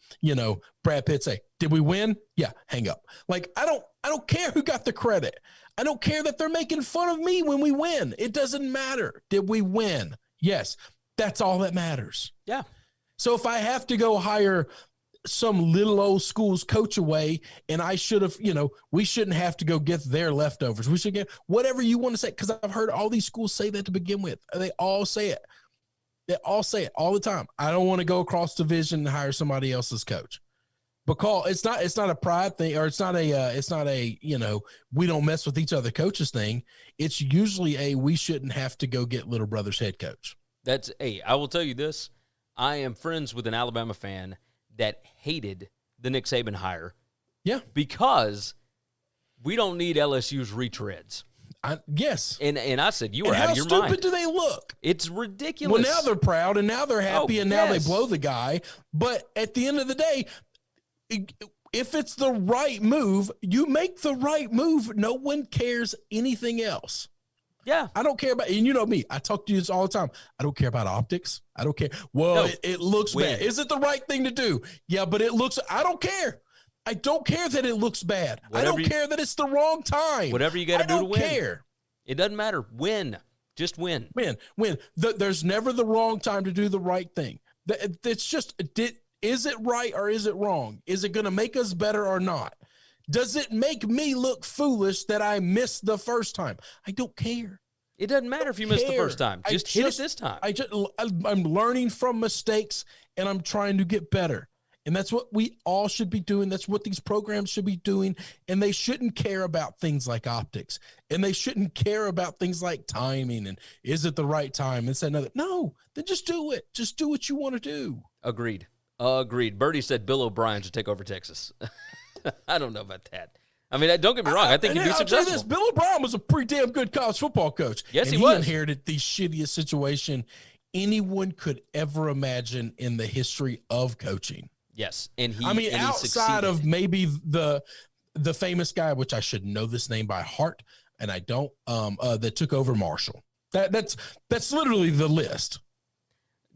[SPEAKER 3] Brad Pitt say, did we win? Yeah. Hang up. Like, I don't care who got the credit. I don't care that they're making fun of me when we win. It doesn't matter. Did we win? Yes. That's all that matters.
[SPEAKER 2] Yeah.
[SPEAKER 3] So if I have to go hire some little old school's coach away, and I should have, we shouldn't have to go get their leftovers. We should get whatever you want to say, because I've heard all these schools say that to begin with. They all say it. They all say it all the time. I don't want to go across division and hire somebody else's coach. because it's not a pride thing, or it's not a we don't mess with each other coaches thing. It's usually we shouldn't have to go get little brother's head coach.
[SPEAKER 2] I will tell you this. I am friends with an Alabama fan that hated the Nick Saban hire.
[SPEAKER 3] Yeah.
[SPEAKER 2] Because we don't need LSU's retreads.
[SPEAKER 3] Yes.
[SPEAKER 2] And I said, you are out of your mind.
[SPEAKER 3] How stupid do they look?
[SPEAKER 2] It's ridiculous.
[SPEAKER 3] Well, now they're proud, and now they're happy, and now they blow the guy. But at the end of the day, if it's the right move, you make the right move. No one cares anything else.
[SPEAKER 2] Yeah.
[SPEAKER 3] I don't care about, and you know me, I talk to you this all the time. I don't care about optics. I don't care. Well, no, it looks bad. Is it the right thing to do? Yeah, but it looks, I don't care. I don't care that it looks bad. I don't care that it's the wrong time.
[SPEAKER 2] Whatever you got to do to win.
[SPEAKER 3] I don't care.
[SPEAKER 2] It doesn't matter. Win. Just win.
[SPEAKER 3] Win. There's never the wrong time to do the right thing. It's just, is it right or is it wrong? Is it going to make us better or not? Does it make me look foolish that I missed the first time? I don't care.
[SPEAKER 2] It doesn't matter if you missed the first time. Just hit it this time.
[SPEAKER 3] I'm learning from mistakes, and I'm trying to get better. And that's what we all should be doing. That's what these programs should be doing. And they shouldn't care about things like optics. And they shouldn't care about things like timing and is it the right time? And say another. No, then just do it. Just do what you want to do.
[SPEAKER 2] Agreed. Birdie said Bill O'Brien should take over Texas. I don't know about that. I mean, don't get me wrong. I think he'd be successful.
[SPEAKER 3] This, Bill O'Brien was a pretty damn good college football coach.
[SPEAKER 2] Yes,
[SPEAKER 3] and
[SPEAKER 2] he was.
[SPEAKER 3] He inherited the shittiest situation anyone could ever imagine in the history of coaching.
[SPEAKER 2] Yes, and
[SPEAKER 3] outside of maybe the famous guy, which I should know this name by heart, and I don't, that took over Marshall. That's literally the list.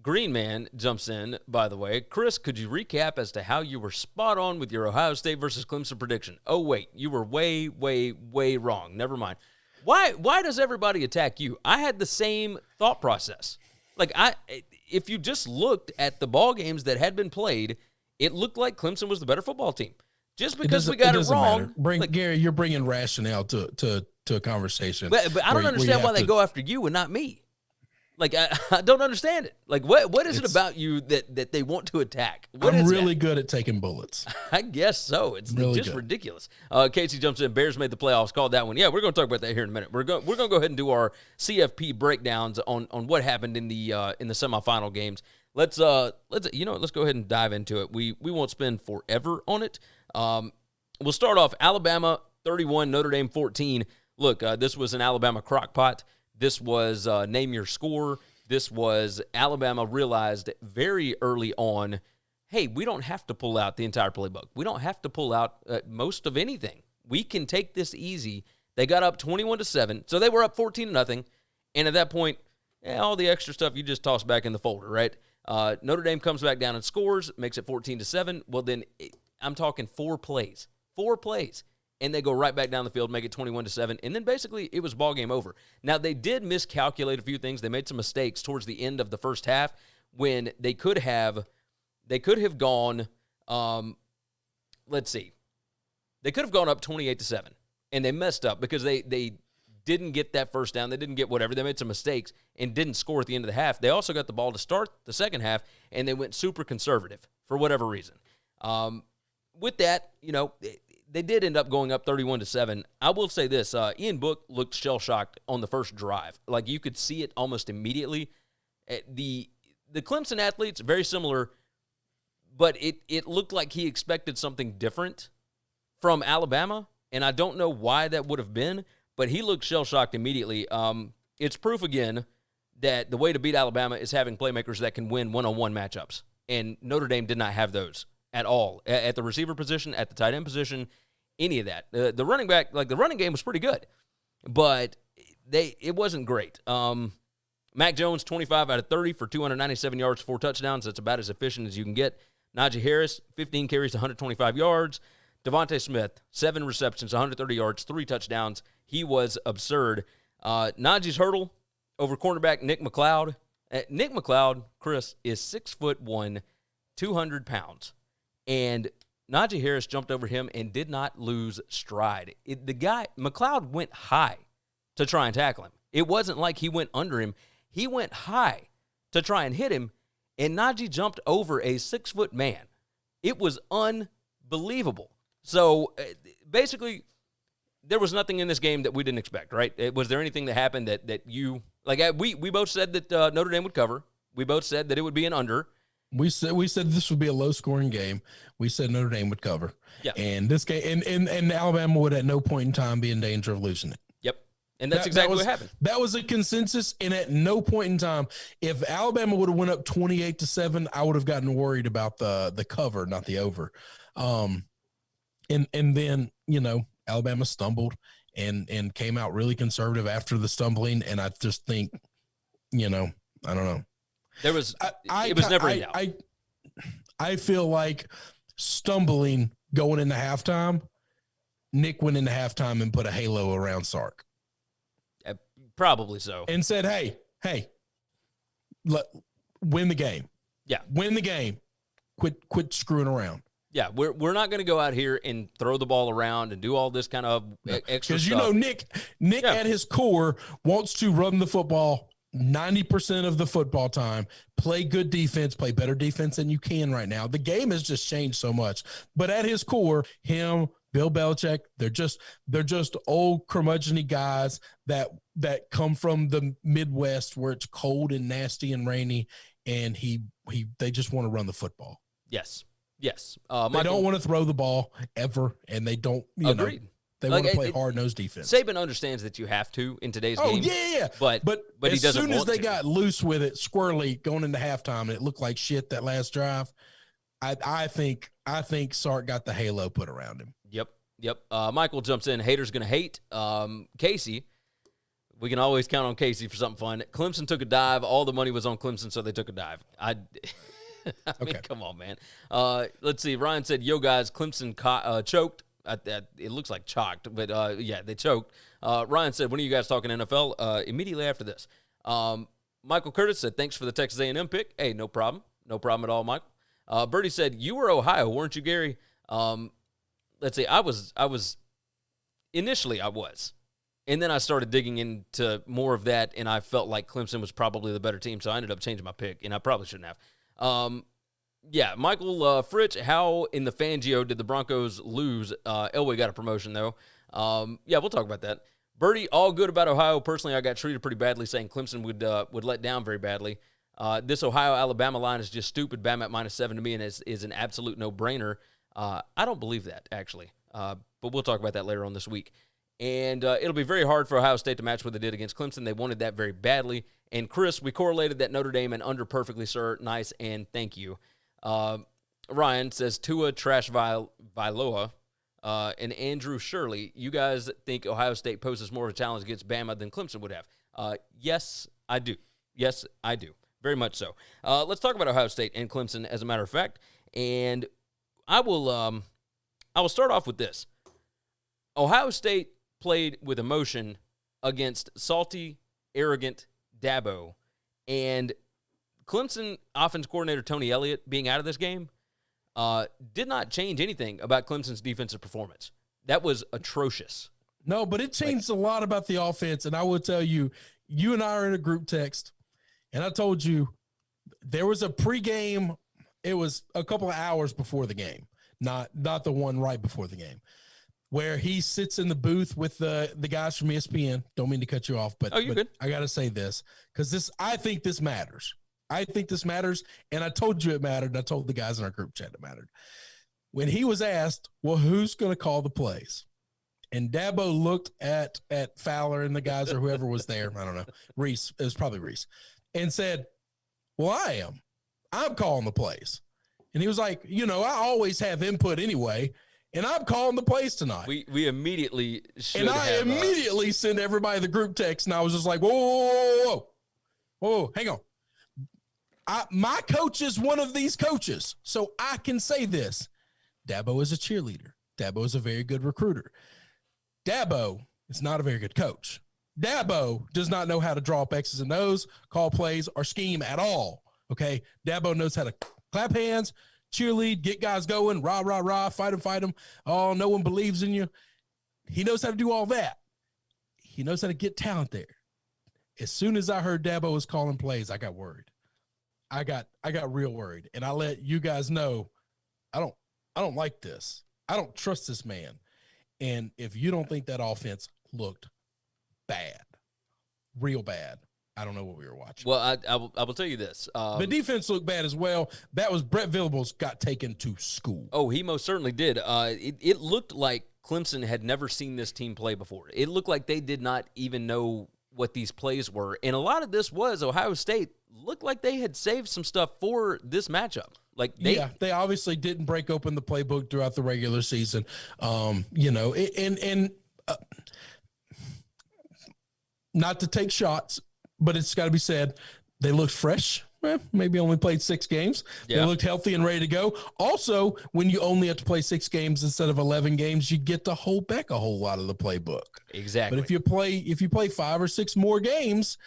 [SPEAKER 2] Green Man jumps in, by the way. Chris, could you recap as to how you were spot on with your Ohio State versus Clemson prediction? Oh, wait, you were way, way, way wrong. Never mind. Why does everybody attack you? I had the same thought process. If you just looked at the ball games that had been played, it looked like Clemson was the better football team. Just because we got it wrong.
[SPEAKER 3] Gary, you're bringing rationale to a conversation.
[SPEAKER 2] But I don't understand why they go after you and not me. I don't understand it. What is it about you that they want to attack?
[SPEAKER 3] I'm really good at taking bullets.
[SPEAKER 2] I guess so. It's really just ridiculous. Casey jumps in. Bears made the playoffs. Called that one. Yeah, we're going to talk about that here in a minute. We're going to go ahead and do our CFP breakdowns on what happened in the semifinal games. Let's go ahead and dive into it. We won't spend forever on it. We'll start off Alabama 31, Notre Dame 14. Look, this was an Alabama crockpot. This was name your score. This was Alabama realized very early on, hey, we don't have to pull out the entire playbook. We don't have to pull out most of anything. We can take this easy. They got up 21-7, so they were up 14-0. And at that point, all the extra stuff you just toss back in the folder, right? Notre Dame comes back down and scores, makes it 14-7. Well, then I'm talking 4 plays. 4 plays. And they go right back down the field, make it 21-7, and then basically it was ball game over. Now, they did miscalculate a few things. They made some mistakes towards the end of the first half when they could have gone, let's see. They could have gone up 28-7, and they messed up because they didn't get that first down. They didn't get whatever. They made some mistakes and didn't score at the end of the half. They also got the ball to start the second half, and they went super conservative for whatever reason. With that, they did end up going up 31-7. I will say this. Ian Book looked shell-shocked on the first drive. You could see it almost immediately. The Clemson athletes, very similar, but it looked like he expected something different from Alabama, and I don't know why that would have been, but he looked shell-shocked immediately. It's proof, again, that the way to beat Alabama is having playmakers that can win one-on-one matchups, and Notre Dame did not have those at all, at the receiver position, at the tight end position, any of that. The running back, the running game was pretty good, but it wasn't great. Mac Jones, 25 out of 30 for 297 yards, 4 touchdowns. That's about as efficient as you can get. Najee Harris, 15 carries, 125 yards. Devontae Smith, 7 receptions, 130 yards, 3 touchdowns. He was absurd. Najee's hurdle over cornerback Nick McLeod. Nick McLeod, Chris, is 6'1", 200 pounds. And Najee Harris jumped over him and did not lose stride. McLeod went high to try and tackle him. It wasn't like he went under him. He went high to try and hit him, and Najee jumped over a 6-foot man. It was believable. So basically, there was nothing in this game that we didn't expect, right? Was there anything that happened that you like? We both said that Notre Dame would cover. We both said that it would be an under.
[SPEAKER 3] We said this would be a low scoring game. We said Notre Dame would cover.
[SPEAKER 2] Yeah.
[SPEAKER 3] And this game and Alabama would at no point in time be in danger of losing it.
[SPEAKER 2] Yep. And that's exactly what happened.
[SPEAKER 3] That was a consensus, and at no point in time, if Alabama would have went up 28-7, I would have gotten worried about the cover, not the over. And then, Alabama stumbled and came out really conservative after the stumbling, and I just think, I don't know.
[SPEAKER 2] It was never in doubt.
[SPEAKER 3] I feel like stumbling going into halftime, Nick went into halftime and put a halo around Sark.
[SPEAKER 2] Probably so.
[SPEAKER 3] And said, hey, win the game.
[SPEAKER 2] Yeah.
[SPEAKER 3] Win the game. Quit screwing around.
[SPEAKER 2] Yeah, we're not going to go out here and throw the ball around and do all this kind of extra stuff.
[SPEAKER 3] Because, Nick at his core wants to run the football 90% of the football time, play good defense, play better defense than you can right now. The game has just changed so much. But at his core, him, Bill Belichick, they're just old curmudgeon-y guys that come from the Midwest where it's cold and nasty and rainy, and they just want to run the football.
[SPEAKER 2] Yes.
[SPEAKER 3] They don't want to throw the ball ever, and they don't.
[SPEAKER 2] Agreed.
[SPEAKER 3] They want to play hard-nosed defense.
[SPEAKER 2] Saban understands that you have to in today's game.
[SPEAKER 3] Oh, yeah.
[SPEAKER 2] But he doesn't want to. As soon as
[SPEAKER 3] they got loose with it, squirrely, going into halftime, and it looked like shit that last drive, I think Sark got the halo put around him.
[SPEAKER 2] Yep. Michael jumps in. Haters going to hate. Casey, we can always count on Casey for something fun. Clemson took a dive. All the money was on Clemson, so they took a dive. I mean, come on, man. Let's see. Ryan said, yo, guys, Clemson choked. It looks like chalked, but yeah, they choked. Ryan said, when are you guys talking NFL? Immediately after this. Michael Curtis said, thanks for the Texas A&M pick. Hey, no problem. No problem at all, Michael. Bertie said, you were Ohio, weren't you, Gary? Let's see. Initially I was. And then I started digging into more of that, and I felt like Clemson was probably the better team, so I ended up changing my pick, and I probably shouldn't have. Yeah, Michael Fritch, how in the Fangio did the Broncos lose? Elway got a promotion, though. Yeah, we'll talk about that. Bertie, all good about Ohio. Personally, I got treated pretty badly, saying Clemson would let down very badly. This Ohio-Alabama line is just stupid. Bama at -7 to me and is an absolute no-brainer. I don't believe that, actually. But we'll talk about that later on this week. And it'll be very hard for Ohio State to match what they did against Clemson. They wanted that very badly. And, Chris, we correlated that Notre Dame and under perfectly, sir. Nice, and thank you. Ryan says, Tua trash Vailoa. And Andrew Shirley, you guys think Ohio State poses more of a challenge against Bama than Clemson would have? Yes, I do. Yes, I do. Very much so. Let's talk about Ohio State and Clemson, as a matter of fact. And I will start off with this. Ohio State played with emotion against salty, arrogant Dabo. And Clemson offense coordinator Tony Elliott being out of this game did not change anything about Clemson's defensive performance. That was atrocious.
[SPEAKER 3] No, but it changed a lot about the offense. And I will tell you, you and I are in a group text, and I told you there was a pregame. It was a couple of hours before the game, not the one right before the game, where he sits in the booth with the guys from ESPN. Don't mean to cut you off, but,
[SPEAKER 2] good.
[SPEAKER 3] I got to say this because I think this matters. And I told you it mattered, and I told the guys in our group chat it mattered. When he was asked, well, who's going to call the plays? And Dabo looked at Fowler and the guys or whoever was there, I don't know, Reese, it was probably Reese, and said, well, I'm calling the plays. And he was like, I always have input anyway, and I'm calling the plays tonight.
[SPEAKER 2] We immediately should
[SPEAKER 3] and I
[SPEAKER 2] have,
[SPEAKER 3] immediately sent everybody the group text, and I was just like, whoa, hang on. My coach is one of these coaches, so I can say this. Dabo is a cheerleader. Dabo is a very good recruiter. Dabo is not a very good coach. Dabo does not know how to draw up X's and O's, call plays, or scheme at all, okay? Dabo knows how to clap hands, cheerlead, get guys going, rah, rah, rah, fight them. Oh, no one believes in you. He knows how to do all that. He knows how to get talent there. As soon as I heard Dabo was calling plays, I got worried. I got real worried, and I let you guys know I I don't like this. I don't trust this man. And if you don't think that offense looked bad, real bad, I don't know what we were watching.
[SPEAKER 2] Well, I will tell you this.
[SPEAKER 3] The defense looked bad as well. That was Brett Venables got taken to school.
[SPEAKER 2] Oh, he most certainly did. It looked like Clemson had never seen this team play before. It looked like they did not even know what these plays were. And a lot of this was Ohio State looked like they had saved some stuff for this matchup. Like
[SPEAKER 3] they obviously didn't break open the playbook throughout the regular season. Not to take shots, but it's got to be said, they looked fresh. Maybe only played 6 games. Yeah. They looked healthy and ready to go. Also, when you only have to play 6 games instead of 11 games, you get to hold back a whole lot of the playbook.
[SPEAKER 2] Exactly.
[SPEAKER 3] But if you play 5 or 6 more games,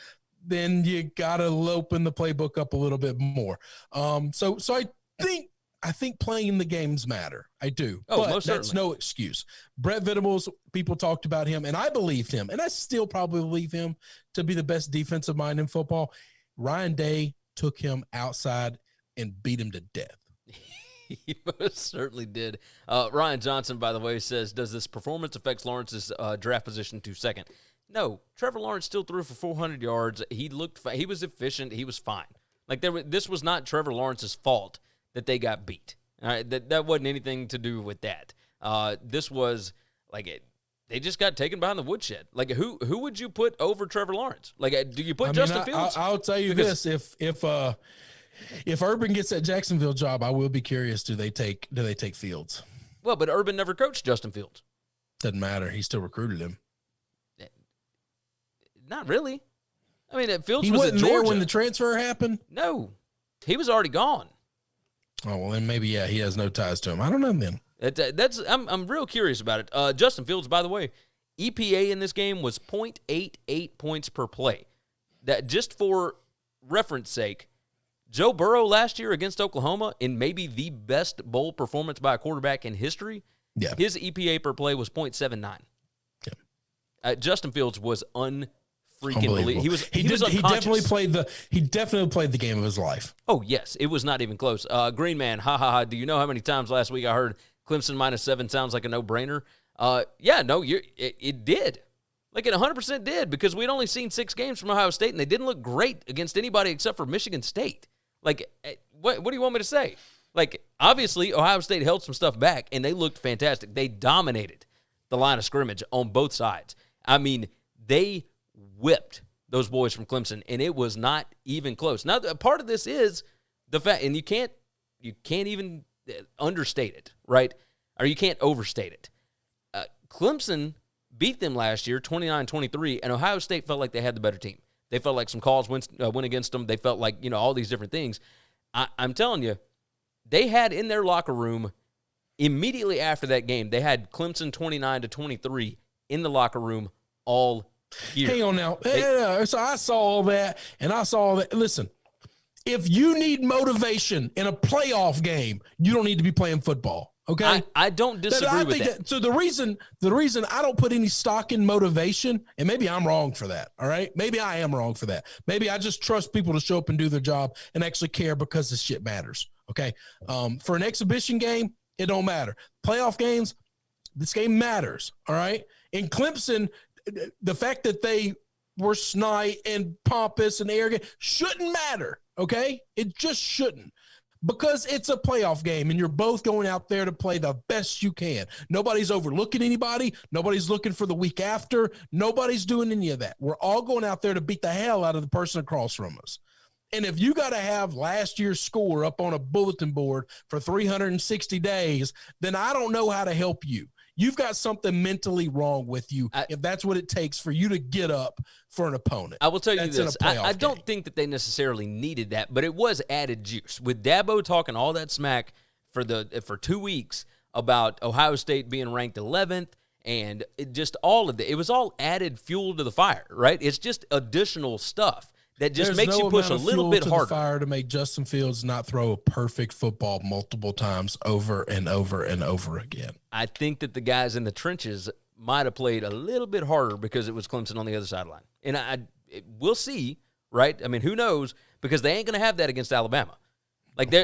[SPEAKER 3] then you got to open the playbook up a little bit more. So I think playing the games matter. I do.
[SPEAKER 2] Oh,
[SPEAKER 3] but
[SPEAKER 2] most
[SPEAKER 3] that's
[SPEAKER 2] certainly.
[SPEAKER 3] no excuse. Brett Venables, people talked about him, and I believed him, and I still probably believe him to be the best defensive mind in football. Ryan Day took him outside and beat him to death.
[SPEAKER 2] He most certainly did. Ryan Johnson, by the way, says, does this performance affect Lawrence's draft position to second? No. Trevor Lawrence still threw for 400 yards. He was efficient. He was fine. Like this was not Trevor Lawrence's fault that they got beat. All right, that wasn't anything to do with that. This was like they just got taken behind the woodshed. Like who would you put over Trevor Lawrence? Like do you put Justin Fields?
[SPEAKER 3] I'll tell you this: if Urban gets that Jacksonville job, I will be curious. Do they take Fields?
[SPEAKER 2] Well, but Urban never coached Justin Fields.
[SPEAKER 3] Doesn't matter. He still recruited him.
[SPEAKER 2] Not really. I mean, Fields
[SPEAKER 3] he
[SPEAKER 2] was
[SPEAKER 3] wasn't
[SPEAKER 2] at Georgia
[SPEAKER 3] there when the transfer happened.
[SPEAKER 2] No, he was already gone.
[SPEAKER 3] Oh well, then maybe he has no ties to him. I don't know then.
[SPEAKER 2] I'm real curious about it. Justin Fields, by the way, EPA in this game was 0.88 points per play. That just for reference sake, Joe Burrow last year against Oklahoma in maybe the best bowl performance by a quarterback in history.
[SPEAKER 3] Yeah,
[SPEAKER 2] his EPA per play was 0.79. Yeah, Justin Fields was unfreaking believable. He definitely played the game of his life.
[SPEAKER 3] Oh
[SPEAKER 2] yes, it was not even close. Green Man, ha. Do you know how many times last week I heard Clemson -7 sounds like a no-brainer? It did. Like it 100% did, because we'd only seen 6 games from Ohio State, and they didn't look great against anybody except for Michigan State. Like, what do you want me to say? Like, obviously, Ohio State held some stuff back, and they looked fantastic. They dominated the line of scrimmage on both sides. I mean, they whipped those boys from Clemson, and it was not even close. Now, part of this is the fact, and you can't even understate it, right? Or you can't overstate it. Clemson beat them last year, 29-23, and Ohio State felt like they had the better team. They felt like some calls went against them. They felt like, all these different things. I'm telling you, they had in their locker room, immediately after that game, they had Clemson 29-23 in the locker room all year.
[SPEAKER 3] Hang on now. So I saw all that, and I saw all that. Listen, if you need motivation in a playoff game, you don't need to be playing football. Okay,
[SPEAKER 2] I don't disagree with that.
[SPEAKER 3] So the reason I don't put any stock in motivation, and maybe I'm wrong for that. All right, maybe I am wrong for that. Maybe I just trust people to show up and do their job and actually care because this shit matters. Okay, for an exhibition game, it don't matter. Playoff games, this game matters. All right, in Clemson, the fact that they were snide and pompous and arrogant shouldn't matter. Okay, it just shouldn't. Because it's a playoff game, and you're both going out there to play the best you can. Nobody's overlooking anybody. Nobody's looking for the week after. Nobody's doing any of that. We're all going out there to beat the hell out of the person across from us. And if you got to have last year's score up on a bulletin board for 360 days, then I don't know how to help you. You've got something mentally wrong with you if that's what it takes for you to get up for an opponent.
[SPEAKER 2] I will tell you this. I don't think that they necessarily needed that, but it was added juice. With Dabo talking all that smack for 2 weeks about Ohio State being ranked 11th and just all of it. It was all added fuel to the fire, right? It's just additional stuff that just makes you push a little bit harder.
[SPEAKER 3] Fire to make Justin Fields not throw a perfect football multiple times over and over and over again.
[SPEAKER 2] I think that the guys in the trenches might have played a little bit harder because it was Clemson on the other sideline. And we'll see, right? I mean, who knows? Because they ain't going to have that against Alabama. Like,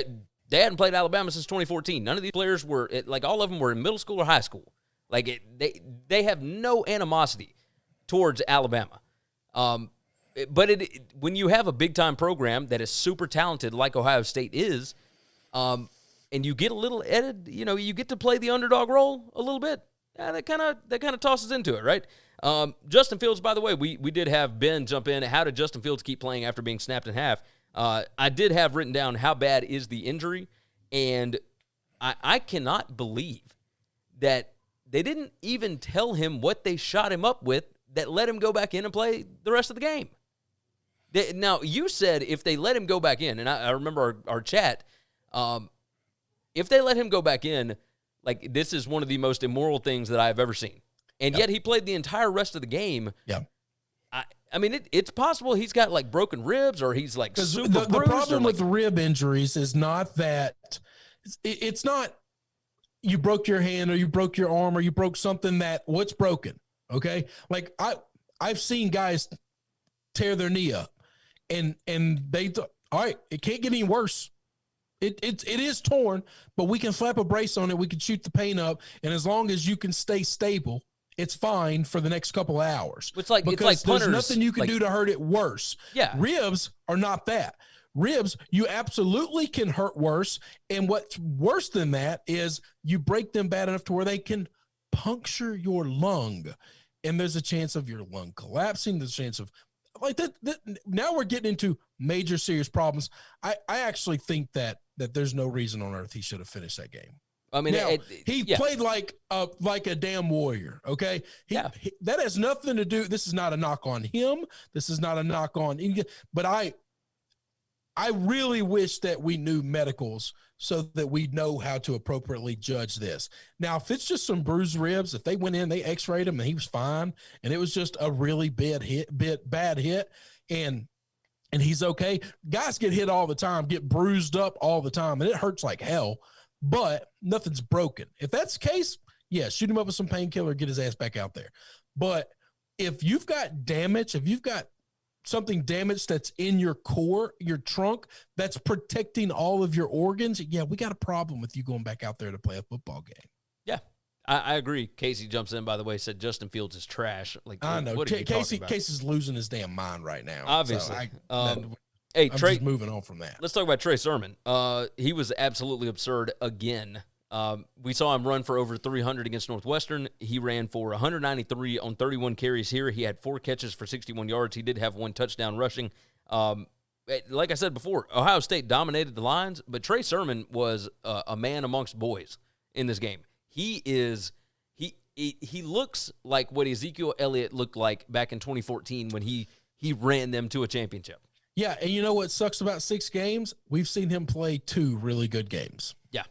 [SPEAKER 2] They hadn't played Alabama since 2014. None of these players were, all of them were in middle school or high school. They have no animosity towards Alabama. But when you have a big-time program that is super talented like Ohio State is, and you get a little you get to play the underdog role a little bit, that kind of tosses into it, right? Justin Fields, by the way, we did have Ben jump in. How did Justin Fields keep playing after being snapped in half? I did have written down how bad is the injury, and I cannot believe that they didn't even tell him what they shot him up with that let him go back in and play the rest of the game. Now, you said if they let him go back in, and I remember our chat, if they let him go back in, this is one of the most immoral things that I've ever seen. And yet he played the entire rest of the game. Yeah. I mean, it's possible he's got, broken ribs or he's, super bruised.
[SPEAKER 3] The problem with rib injuries is not that – it's not you broke your hand or you broke your arm or you broke something what's broken, okay? I've seen guys tear their knee up and they all right, it can't get any worse. It is torn, but we can slap a brace on it. We can shoot the pain up, and as long as you can stay stable, it's fine for the next couple of hours.
[SPEAKER 2] It's like punters,
[SPEAKER 3] there's nothing you can do to hurt it worse.
[SPEAKER 2] Yeah.
[SPEAKER 3] Ribs are not that. Ribs, you absolutely can hurt worse, and what's worse than that is you break them bad enough to where they can puncture your lung, and there's a chance of your lung collapsing. There's a chance of now we're getting into major serious problems. I actually think that there's no reason on earth he should have finished that game. I mean, he played like a damn warrior. Okay. That has nothing to do. This is not a knock on him. This is not a knock on, but I really wish that we knew medicals so that we know how to appropriately judge this. Now, if it's just some bruised ribs, if they went in, they x-rayed him and he was fine, and it was just a really bad hit, and he's okay. Guys get hit all the time, get bruised up all the time, and it hurts like hell, but nothing's broken. If that's the case, yeah, shoot him up with some painkiller, get his ass back out there. But if you've got damage, if you've got something damaged that's in your core, your trunk, that's protecting all of your organs, yeah, we got a problem with you going back out there to play a football game.
[SPEAKER 2] Yeah, I agree. Casey jumps in, by the way, said Justin Fields is trash.
[SPEAKER 3] I know. Casey's losing his damn mind right now.
[SPEAKER 2] Obviously.
[SPEAKER 3] So
[SPEAKER 2] I'm
[SPEAKER 3] Trey, just moving on from that.
[SPEAKER 2] Let's talk about Trey Sermon. He was absolutely absurd again. We saw him run for over 300 against Northwestern. He ran for 193 on 31 carries here. He had 4 catches for 61 yards. He did have 1 touchdown rushing. Like I said before, Ohio State dominated the lines, but Trey Sermon was a man amongst boys in this game. He looks like what Ezekiel Elliott looked like back in 2014 when he ran them to a championship.
[SPEAKER 3] Yeah, and you know what sucks about 6 games? We've seen him play 2 really good games.
[SPEAKER 2] Yeah.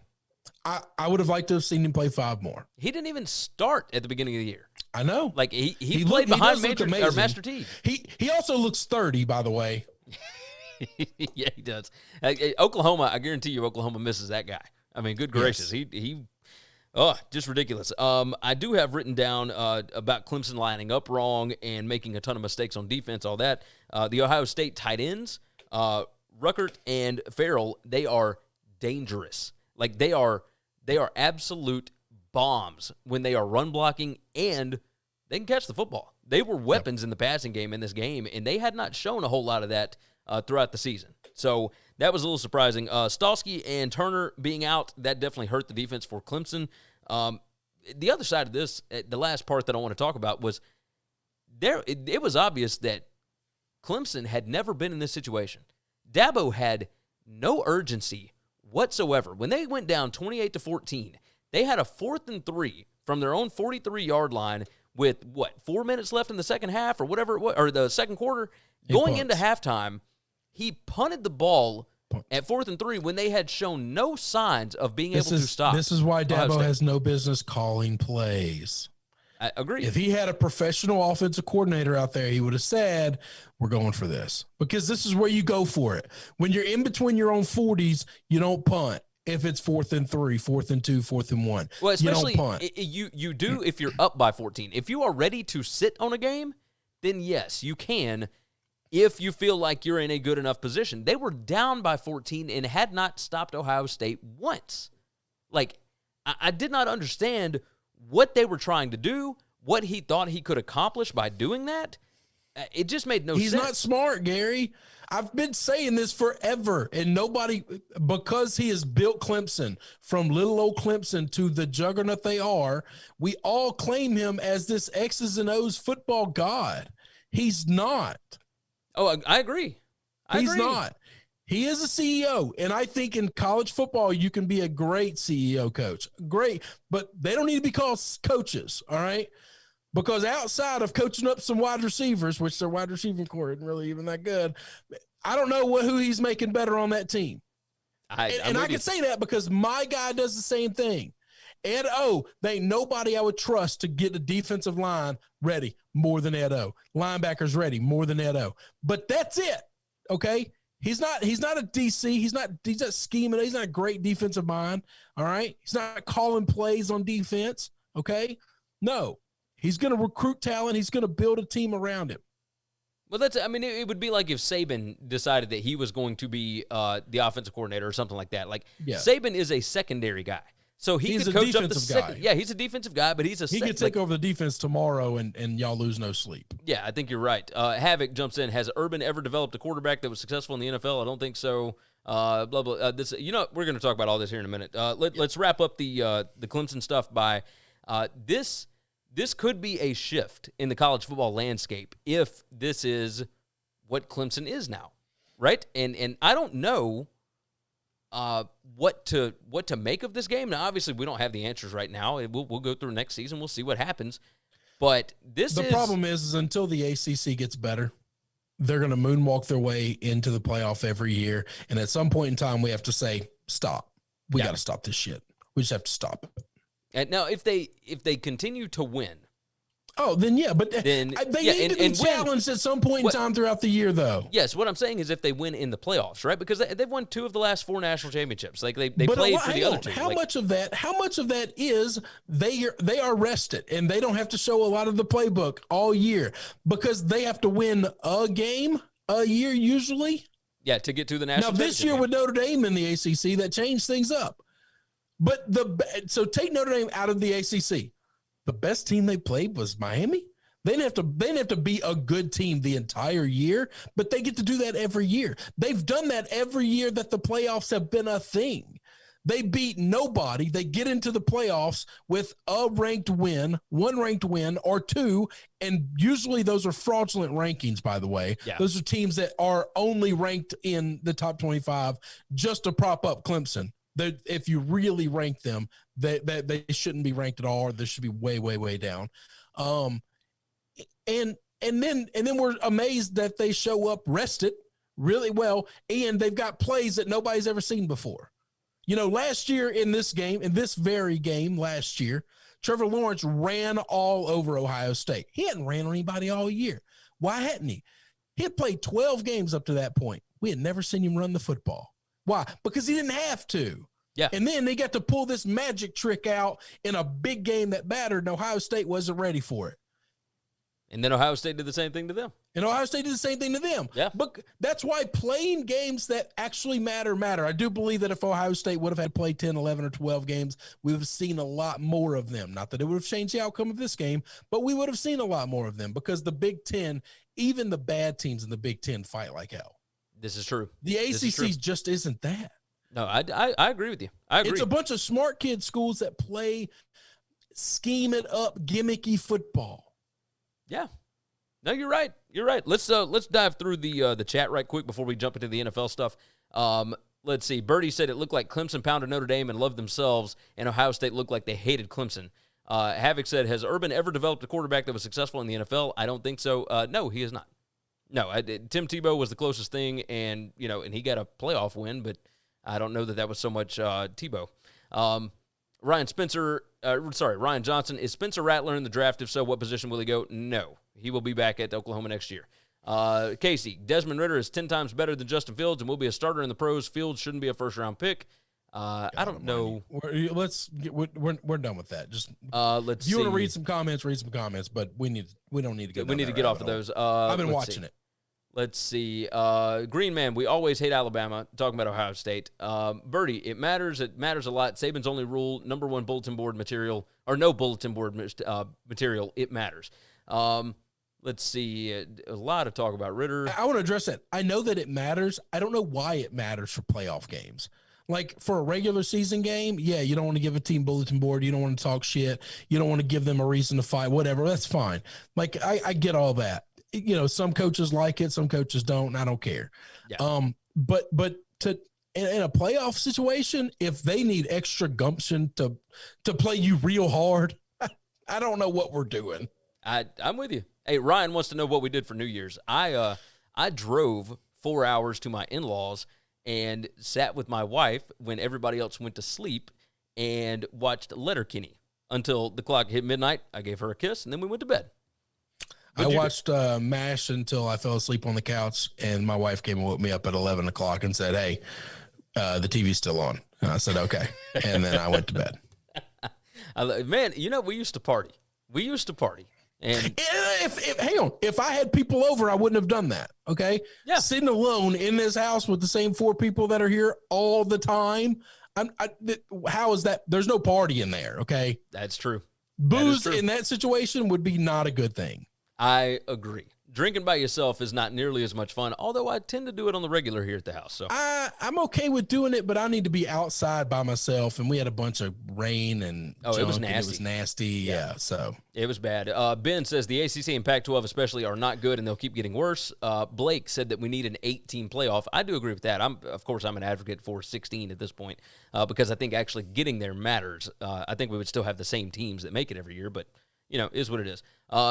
[SPEAKER 3] I would have liked to have seen him play 5 more.
[SPEAKER 2] He didn't even start at the beginning of the year.
[SPEAKER 3] I know.
[SPEAKER 2] He played behind Master T.
[SPEAKER 3] He also looks 30, by the way.
[SPEAKER 2] Yeah, he does. Oklahoma, I guarantee you Oklahoma misses that guy. I mean, good gracious. Yes. Just ridiculous. I do have written down about Clemson lining up wrong and making a ton of mistakes on defense, all that. The Ohio State tight ends, Ruckert and Farrell, they are dangerous. They are absolute bombs when they are run blocking, and they can catch the football. They were weapons in the passing game in this game, and they had not shown a whole lot of that throughout the season. So that was a little surprising. Stalsky and Turner being out, that definitely hurt the defense for Clemson. The other side of this, the last part that I want to talk about was it was obvious that Clemson had never been in this situation. Dabo had no urgency whatsoever. When they went down 28-14, they had a 4th and 3 from their own 43-yard line with 4 minutes left in the second half or whatever it was, or the second quarter. Going into halftime, he punted the ball at 4th and 3 when they had shown no signs of being able to stop.
[SPEAKER 3] This is why Dabo has no business calling plays.
[SPEAKER 2] I agree.
[SPEAKER 3] If he had a professional offensive coordinator out there, he would have said, we're going for this. Because this is where you go for it. When you're in between your own 40s, you don't punt. If it's 4th and 3, 4th and 2, 4th and 1,
[SPEAKER 2] well, especially
[SPEAKER 3] you don't punt.
[SPEAKER 2] You do if you're up by 14. If you are ready to sit on a game, then yes, you can. if you feel like you're in a good enough position. They were down by 14 and had not stopped Ohio State once. Like, I did not understand what they were trying to do, what he thought he could accomplish by doing that. It just made no sense.
[SPEAKER 3] He's not smart, Gary. I've been saying this forever, and nobody, because he has built Clemson from little old Clemson to the juggernaut they are, we all claim him as this X's and O's football god. He's not.
[SPEAKER 2] Oh, I agree.
[SPEAKER 3] He's not. He is a CEO, and I think in college football you can be a great CEO coach. Great, but they don't need to be called coaches, all right? Because outside of coaching up some wide receivers, which their wide receiving core isn't really even that good, I don't know who he's making better on that team. I can say that because my guy does the same thing. Ed O, there ain't nobody I would trust to get the defensive line ready more than Ed O. Linebackers ready more than Ed O. But that's it, okay? He's not a DC. He's not scheming. He's not a great defensive mind, all right? He's not calling plays on defense, okay? No. He's going to recruit talent. He's going to build a team around him.
[SPEAKER 2] Well, it would be like if Saban decided that he was going to be the offensive coordinator or something like that. Like, Saban is a secondary guy. So he's could coach up the second. Yeah, he's a defensive guy, but he could
[SPEAKER 3] take over the defense tomorrow and y'all lose no sleep.
[SPEAKER 2] Yeah, I think you're right. Havoc jumps in. Has Urban ever developed a quarterback that was successful in the NFL? I don't think so. Blah, blah. We're going to talk about all this here in a minute. Let's wrap up the Clemson stuff by this. This could be a shift in the college football landscape if this is what Clemson is now, right? And I don't know what to make of this game. Now, obviously, we don't have the answers right now. We'll go through next season. We'll see what happens. But the
[SPEAKER 3] problem is until the ACC gets better, they're going to moonwalk their way into the playoff every year. And at some point in time, we have to say, stop. We got to stop this shit. We just have to stop it.
[SPEAKER 2] And now, if they continue to win,
[SPEAKER 3] then they need to be challenged at some point in time throughout the year, though.
[SPEAKER 2] Yes, what I'm saying is if they win in the playoffs, right? Because they've won 2 of the last 4 national championships. Like they played for the other 2.
[SPEAKER 3] How much of that is they are rested and they don't have to show a lot of the playbook all year because they have to win a game a year usually.
[SPEAKER 2] Yeah, to get to the national.
[SPEAKER 3] Now this year with Notre Dame in the ACC, that changed things up. But so take Notre Dame out of the ACC. The best team they played was Miami. They didn't have to be a good team the entire year, but they get to do that every year. They've done that every year that the playoffs have been a thing. They beat nobody. They get into the playoffs with a ranked win, 1 ranked win or 2, and usually those are fraudulent rankings, by the way. Yeah. Those are teams that are only ranked in the top 25 just to prop up Clemson. If you really rank them, they shouldn't be ranked at all, or they should be way, way, way down. And then we're amazed that they show up rested really well, and they've got plays that nobody's ever seen before. You know, last year in this very game last year, Trevor Lawrence ran all over Ohio State. He hadn't ran on anybody all year. Why hadn't he? He had played 12 games up to that point. We had never seen him run the football. Why? Because he didn't have to.
[SPEAKER 2] Yeah.
[SPEAKER 3] And then they got to pull this magic trick out in a big game that mattered, and Ohio State wasn't ready for it.
[SPEAKER 2] And then Ohio State did the same thing to them.
[SPEAKER 3] Yeah. But that's why playing games that actually matter. I do believe that if Ohio State would have had to play 10, 11, or 12 games, we would have seen a lot more of them. Not that it would have changed the outcome of this game, but we would have seen a lot more of them because the Big Ten, even the bad teams in the Big Ten fight like hell.
[SPEAKER 2] This is true.
[SPEAKER 3] The ACC just isn't that.
[SPEAKER 2] No, I agree with you. I agree.
[SPEAKER 3] It's a bunch of smart kid schools that play scheme it up, gimmicky football.
[SPEAKER 2] Yeah. No, you're right. Let's dive through the chat right quick before we jump into the NFL stuff. Let's see. Birdie said it looked like Clemson pounded Notre Dame and loved themselves, and Ohio State looked like they hated Clemson. Havoc said, has Urban ever developed a quarterback that was successful in the NFL? I don't think so. No, he has not. No, Tim Tebow was the closest thing, and he got a playoff win, but I don't know that was so much Tebow. Ryan Johnson, is Spencer Rattler in the draft? If so, what position will he go? No, he will be back at Oklahoma next year. Casey, Desmond Ridder is 10 times better than Justin Fields and will be a starter in the pros. Fields shouldn't be a first-round pick. I don't know.
[SPEAKER 3] We're done with that. Just
[SPEAKER 2] let's.
[SPEAKER 3] You want to read some comments, but we don't need to get.
[SPEAKER 2] We need to get off of those.
[SPEAKER 3] I've been watching it.
[SPEAKER 2] Let's see. Green Man, we always hate Alabama. Talking about Ohio State. Birdie, it matters. It matters a lot. Saban's only rule, number one bulletin board material, or no bulletin board material, it matters. Let's see. A lot of talk about Ritter.
[SPEAKER 3] I want to address that. I know that it matters. I don't know why it matters for playoff games. Like for a regular season game, yeah, you don't want to give a team bulletin board. You don't want to talk shit. You don't want to give them a reason to fight, whatever. That's fine. Like, I get all that. You know, some coaches like it, some coaches don't, and I don't care. Yeah. But in a playoff situation, if they need extra gumption to play you real hard, I don't know what we're doing.
[SPEAKER 2] I'm with you. Hey, Ryan wants to know what we did for New Year's. I drove 4 hours to my in-laws and sat with my wife when everybody else went to sleep and watched Letterkenny until the clock hit midnight. I gave her a kiss, and then we went to bed.
[SPEAKER 3] I watched MASH until I fell asleep on the couch, and my wife came and woke me up at 11 o'clock and said, hey, the TV's still on. And I said, okay. And then I went to bed.
[SPEAKER 2] Man, you know, we used to party. And
[SPEAKER 3] if I had people over, I wouldn't have done that. Okay.
[SPEAKER 2] Yeah.
[SPEAKER 3] Sitting alone in this house with the same 4 people that are here all the time. How is that? There's no party in there. Okay.
[SPEAKER 2] That's true.
[SPEAKER 3] Booze in that situation would be not a good thing.
[SPEAKER 2] I agree. Drinking by yourself is not nearly as much fun, although I tend to do it on the regular here at the house. So
[SPEAKER 3] I'm okay with doing it, but I need to be outside by myself. And we had a bunch of rain and junk,
[SPEAKER 2] it was nasty.
[SPEAKER 3] And it was nasty. Yeah, so
[SPEAKER 2] it was bad. Ben says the ACC and Pac-12 especially are not good, and they'll keep getting worse. Blake said that we need an 8-team playoff. I do agree with that. Of course, I'm an advocate for 16 at this point because I think actually getting there matters. I think we would still have the same teams that make it every year, but you know, is what it is.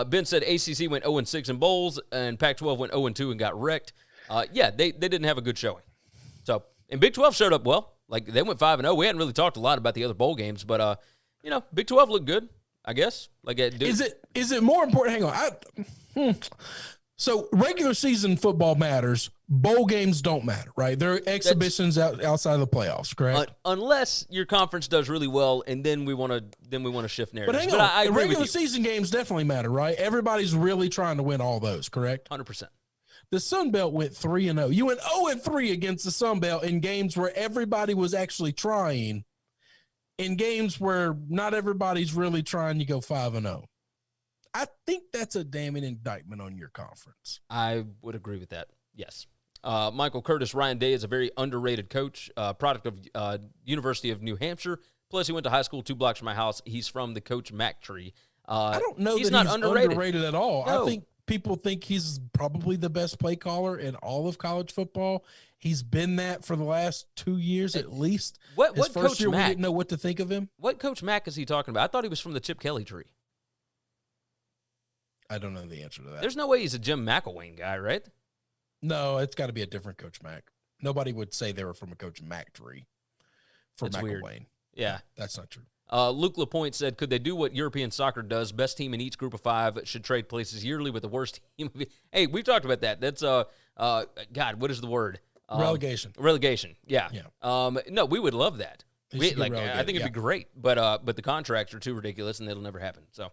[SPEAKER 2] Ben said ACC went 0-6 in bowls, and Pac-12 went 0-2 and got wrecked. Yeah, they didn't have a good showing. So, and Big 12 showed up well. Like, they went 5-0. We hadn't really talked a lot about the other bowl games, but, you know, Big 12 looked good, I guess. Like,
[SPEAKER 3] is it more important? Hang on. So, regular season football matters. Bowl games don't matter, right? They're exhibitions outside of the playoffs, correct?
[SPEAKER 2] Unless your conference does really well, and then we want to shift narratives.
[SPEAKER 3] But hang on, I agree regular season games definitely matter, right? Everybody's really trying to win all those, correct?
[SPEAKER 2] 100%.
[SPEAKER 3] The Sun Belt went 3-0. You went 0-3 against the Sun Belt in games where everybody was actually trying. In games where not everybody's really trying, you go 5-0. I think that's a damning indictment on your conference.
[SPEAKER 2] I would agree with that. Yes. Michael Curtis, Ryan Day is a very underrated coach, product of University of New Hampshire. Plus, he went to high school 2 blocks from my house. He's from the Coach Mack tree.
[SPEAKER 3] I don't know he's not underrated at all. No. I think people think he's probably the best play caller in all of college football. He's been that for the last 2 years at least.
[SPEAKER 2] What
[SPEAKER 3] first
[SPEAKER 2] Coach
[SPEAKER 3] year,
[SPEAKER 2] Mack,
[SPEAKER 3] we didn't know what to think of him.
[SPEAKER 2] What Coach Mack is he talking about? I thought he was from the Chip Kelly tree.
[SPEAKER 3] I don't know the answer to that.
[SPEAKER 2] There's no way he's a Jim McElwain guy, right?
[SPEAKER 3] No, it's got to be a different Coach Mack. Nobody would say they were from a Coach Mack tree for McElwain.
[SPEAKER 2] Yeah.
[SPEAKER 3] That's not true.
[SPEAKER 2] Luke LaPointe said, could they do what European soccer does? Best team in each group of 5 should trade places yearly with the worst team. Hey, we've talked about that. That's, God, what is the word?
[SPEAKER 3] Relegation.
[SPEAKER 2] Relegation, yeah. No, we would love that. I think it'd be great, but the contracts are too ridiculous, and it'll never happen. So,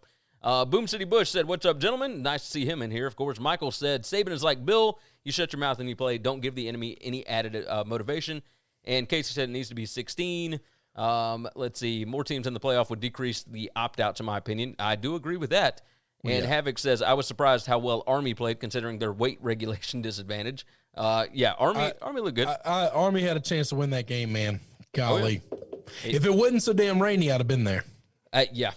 [SPEAKER 2] Boom City Bush said, what's up, gentlemen? Nice to see him in here. Of course, Michael said, Saban is like Bill. You shut your mouth and you play. Don't give the enemy any added motivation. And Casey said it needs to be 16. Let's see. More teams in the playoff would decrease the opt-out, to my opinion. I do agree with that. And Havoc says, I was surprised how well Army played considering their weight regulation disadvantage. Army looked good.
[SPEAKER 3] Army had a chance to win that game, man. Golly. Oh, yeah. If it wasn't so damn rainy, I'd have been there.
[SPEAKER 2] Yeah.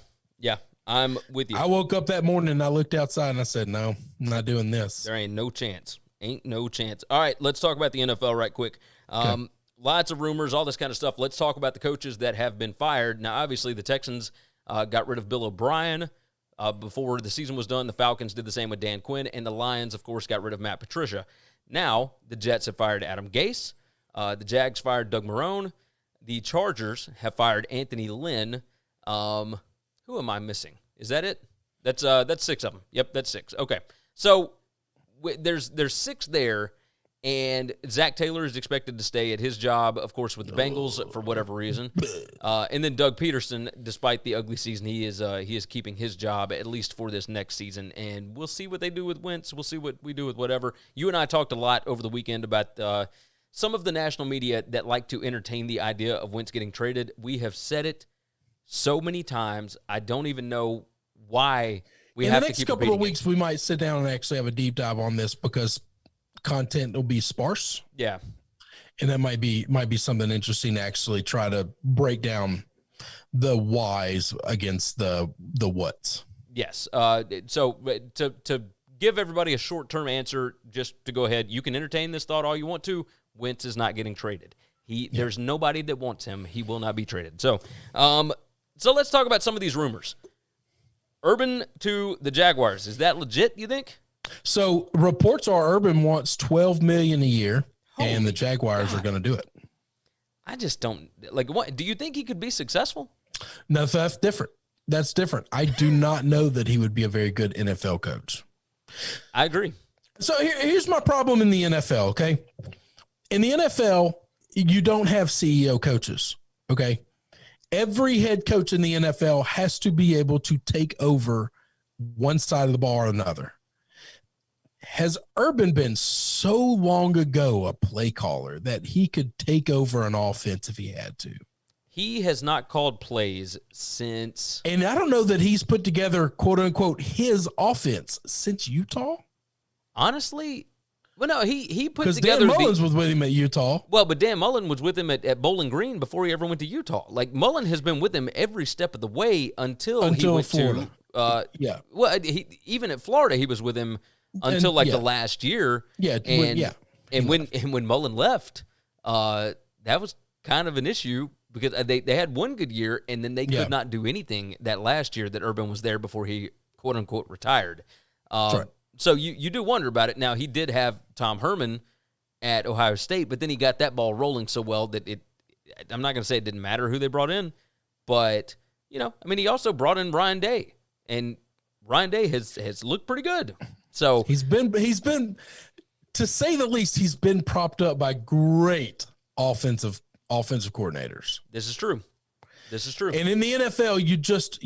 [SPEAKER 2] I'm with you.
[SPEAKER 3] I woke up that morning and I looked outside and I said, no, I'm not doing this.
[SPEAKER 2] There ain't no chance. All right, let's talk about the NFL right quick. Okay. Lots of rumors, all this kind of stuff. Let's talk about the coaches that have been fired. Now, obviously, the Texans got rid of Bill O'Brien before the season was done. The Falcons did the same with Dan Quinn, and the Lions, of course, got rid of Matt Patricia. Now, the Jets have fired Adam Gase. The Jags fired Doug Marrone. The Chargers have fired Anthony Lynn. Who am I missing? Is that it? That's 6 of them. Yep, that's 6. Okay. So there's 6 there, And Zach Taylor is expected to stay at his job, of course, with the Bengals for whatever reason. And then Doug Peterson, despite the ugly season, he is keeping his job at least for this next season. And we'll see what they do with Wentz. We'll see what we do with whatever. You and I talked a lot over the weekend about some of the national media that like to entertain the idea of Wentz getting traded. We have said it so many times. I don't even know why we have to keep repeating it. In the next couple of weeks,
[SPEAKER 3] we might sit down and actually have a deep dive on this because content will be sparse.
[SPEAKER 2] Yeah.
[SPEAKER 3] And that might be something interesting to actually try to break down the whys against the whats.
[SPEAKER 2] Yes. So to give everybody a short-term answer, just to go ahead, you can entertain this thought all you want to. Wentz is not getting traded. There's nobody that wants him. He will not be traded. So let's talk about some of these rumors. Urban to the Jaguars. Is that legit, you think?
[SPEAKER 3] So reports are Urban wants $12 million a year, and the Jaguars are going to do it.
[SPEAKER 2] I just don't what. Do you think he could be successful?
[SPEAKER 3] No, that's different. That's different. I do not know that he would be a very good NFL coach.
[SPEAKER 2] I agree.
[SPEAKER 3] So here's my problem in the NFL. Okay, in the NFL, you don't have CEO coaches. Okay, every head coach in the NFL has to be able to take over one side of the ball or another. Has Urban been so long ago a play caller that he could take over an offense if he had to?
[SPEAKER 2] He has not called plays since.
[SPEAKER 3] And I don't know that he's put together, quote unquote, his offense since Utah.
[SPEAKER 2] Honestly, well, no, he put
[SPEAKER 3] Because
[SPEAKER 2] together.
[SPEAKER 3] Dan Mullen was with him at Utah.
[SPEAKER 2] Well, but Dan Mullen was with him at Bowling Green before he ever went to Utah. Like, Mullen has been with him every step of the way until he went
[SPEAKER 3] Florida.
[SPEAKER 2] Yeah. Well, even at Florida, he was with him until the last year.
[SPEAKER 3] Yeah.
[SPEAKER 2] And when Mullen left, that was kind of an issue because they had one good year and then they could not do anything that last year that Urban was there before he quote unquote retired.
[SPEAKER 3] Right.
[SPEAKER 2] So you do wonder about it. Now, he did have Tom Herman at Ohio State, but then he got that ball rolling so well that I'm not going to say it didn't matter who they brought in, but he also brought in Ryan Day, and Ryan Day has looked pretty good. So
[SPEAKER 3] he's been, to say the least, he's been propped up by great offensive coordinators.
[SPEAKER 2] This is true.
[SPEAKER 3] And in the NFL, you just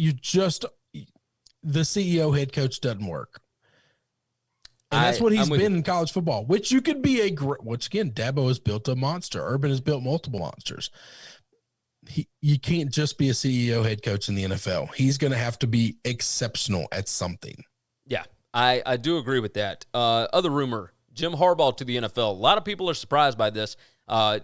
[SPEAKER 3] the CEO head coach doesn't work. And that's what he's been in college football, which you could be once again, Dabo has built a monster. Urban has built multiple monsters. You can't just be a CEO head coach in the NFL. He's going to have to be exceptional at something.
[SPEAKER 2] Yeah, I do agree with that. Other rumor, Jim Harbaugh to the NFL. A lot of people are surprised by this.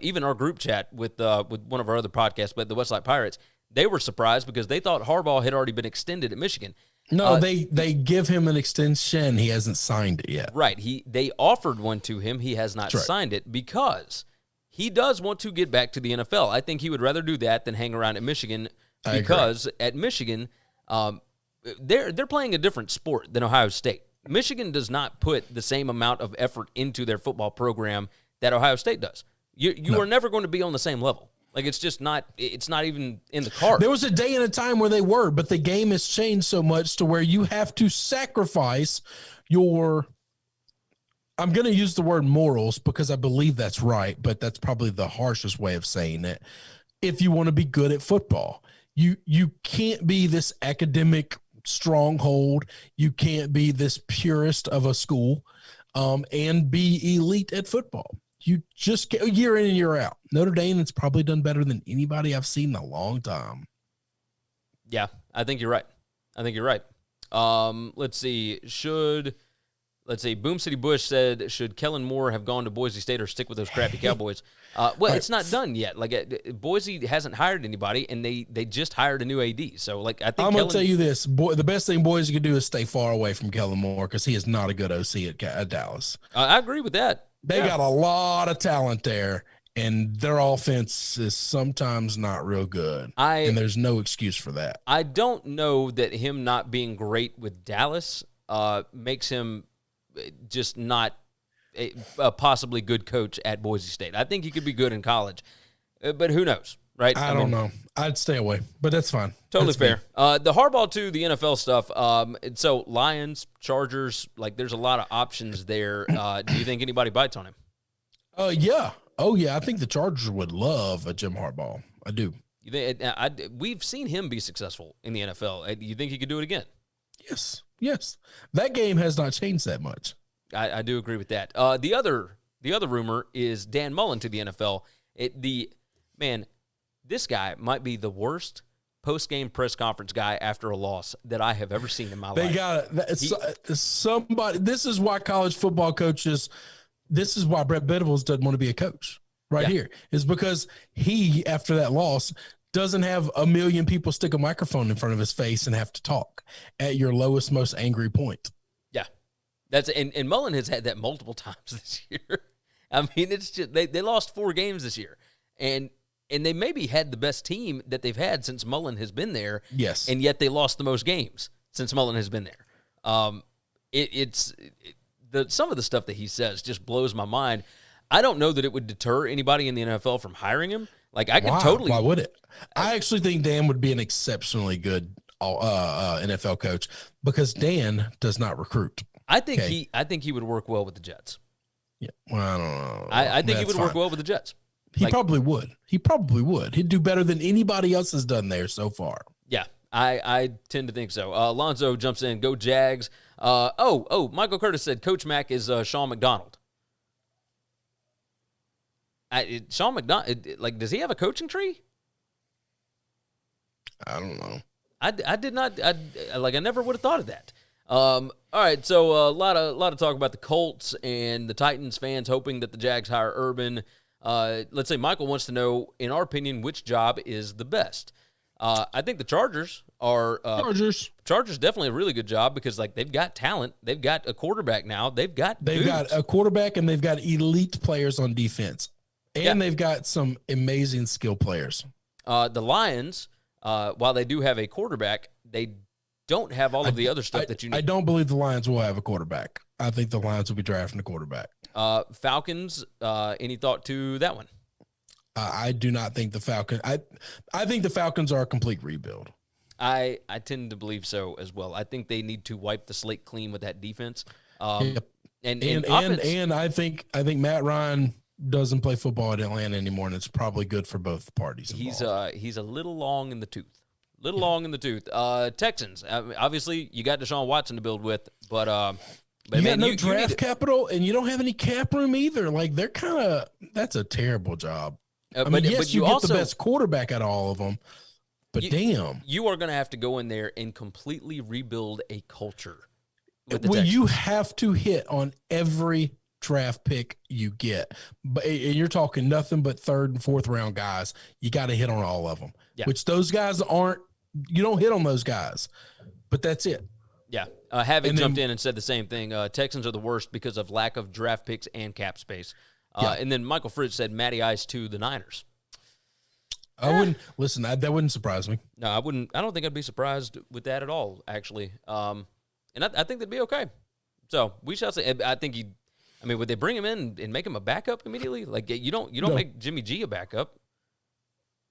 [SPEAKER 2] Even our group chat with one of our other podcasts, but the Westside Pirates, they were surprised because they thought Harbaugh had already been extended at Michigan.
[SPEAKER 3] No, they give him an extension. He hasn't signed it yet.
[SPEAKER 2] Right. They offered one to him. He has not signed it because he does want to get back to the NFL. I think he would rather do that than hang around at Michigan because at Michigan, they're playing a different sport than Ohio State. Michigan does not put the same amount of effort into their football program that Ohio State does. You are never going to be on the same level. Like, it's just not – it's not even in the card.
[SPEAKER 3] There was a day and a time where they were, but the game has changed so much to where you have to sacrifice your – I'm going to use the word morals because I believe that's right, but that's probably the harshest way of saying it. If you want to be good at football, you can't be this academic stronghold. You can't be this purist of a school and be elite at football. You just get year in and year out. Notre Dame has probably done better than anybody I've seen in a long time.
[SPEAKER 2] Yeah, I think you're right. Let's see. Boom City Bush said, should Kellen Moore have gone to Boise State or stick with those crappy Cowboys? It's not done yet. Boise hasn't hired anybody, and they just hired a new AD. So, I think
[SPEAKER 3] I'm going to tell you this. The best thing Boise could do is stay far away from Kellen Moore because he is not a good OC at Dallas.
[SPEAKER 2] I agree with that.
[SPEAKER 3] They got a lot of talent there, and their offense is sometimes not real good, and there's no excuse for that.
[SPEAKER 2] I don't know that him not being great with Dallas makes him just not a possibly good coach at Boise State. I think he could be good in college, but who knows, right?
[SPEAKER 3] I don't know. I'd stay away, but that's fine.
[SPEAKER 2] Totally fair. The Harbaugh to the NFL stuff. So Lions, Chargers, there's a lot of options there. Do you think anybody bites on him?
[SPEAKER 3] Yeah. Oh, yeah. I think the Chargers would love a Jim Harbaugh. I do.
[SPEAKER 2] We've seen him be successful in the NFL. Do you think he could do it again?
[SPEAKER 3] Yes. Yes. That game has not changed that much.
[SPEAKER 2] I do agree with that. The other rumor is Dan Mullen to the NFL. This guy might be the worst post-game press conference guy after a loss that I have ever seen in my life.
[SPEAKER 3] They got somebody. This is why college football coaches. This is why Brett Venables doesn't want to be a coach. Here is because he, after that loss, doesn't have a million people stick a microphone in front of his face and have to talk at your lowest, most angry point.
[SPEAKER 2] Yeah, and Mullen has had that multiple times this year. I mean, it's just they lost 4 games this year, and they maybe had the best team that they've had since Mullen has been there.
[SPEAKER 3] Yes,
[SPEAKER 2] and yet they lost the most games since Mullen has been there. Some of the stuff that he says just blows my mind. I don't know that it would deter anybody in the NFL from hiring him. Like, I could totally.
[SPEAKER 3] Why would it? I actually think Dan would be an exceptionally good NFL coach because Dan does not recruit.
[SPEAKER 2] I think he would work well with the Jets.
[SPEAKER 3] Yeah, well, I don't know.
[SPEAKER 2] I think he would work well with the Jets.
[SPEAKER 3] He probably would. He'd do better than anybody else has done there so far.
[SPEAKER 2] Yeah, I tend to think so. Alonzo jumps in. Go Jags. Michael Curtis said Coach Mack is Sean McDonald. Sean McDonald, does he have a coaching tree?
[SPEAKER 3] I don't know.
[SPEAKER 2] I did not. I never would have thought of that. All right, so a lot of talk about the Colts and the Titans fans hoping that the Jags hire Urban. Let's say Michael wants to know, in our opinion, which job is the best. I think the Chargers are Chargers definitely a really good job because they've got talent, they've got a quarterback now, they've got
[SPEAKER 3] a quarterback and they've got elite players on defense. And they've got some amazing skill players.
[SPEAKER 2] The Lions, while they do have a quarterback, they don't have all of the other stuff that you need.
[SPEAKER 3] I don't believe the Lions will have a quarterback. I think the Lions will be drafting a quarterback.
[SPEAKER 2] Falcons, any thought to that one?
[SPEAKER 3] I do not think the Falcons. I think the Falcons are a complete rebuild.
[SPEAKER 2] I tend to believe so as well. I think they need to wipe the slate clean with that defense.
[SPEAKER 3] Yep. And I think Matt Ryan doesn't play football at Atlanta anymore, and it's probably good for both parties involved.
[SPEAKER 2] He's a little long in the tooth. Texans, obviously you got Deshaun Watson to build with, but
[SPEAKER 3] you got no draft capital, and you don't have any cap room either. They're kind of that's a terrible job. But you get also the best quarterback out of all of them, but damn,
[SPEAKER 2] you are going to have to go in there and completely rebuild a culture. Well,
[SPEAKER 3] you have to hit on every draft pick you get, but and you're talking nothing but 3rd and 4th round guys. You got to hit on all of them, which those guys aren't. You don't hit on those guys, but that's it.
[SPEAKER 2] Yeah, Havoc jumped in and said the same thing. Texans are the worst because of lack of draft picks and cap space. And then Michael Fritz said Matty Ice to the Niners.
[SPEAKER 3] I wouldn't listen. That wouldn't surprise me.
[SPEAKER 2] No, I wouldn't. I don't think I'd be surprised with that at all, actually. And I think that'd be okay. So we shall see. I think would they bring him in and make him a backup immediately? You don't make Jimmy G a backup.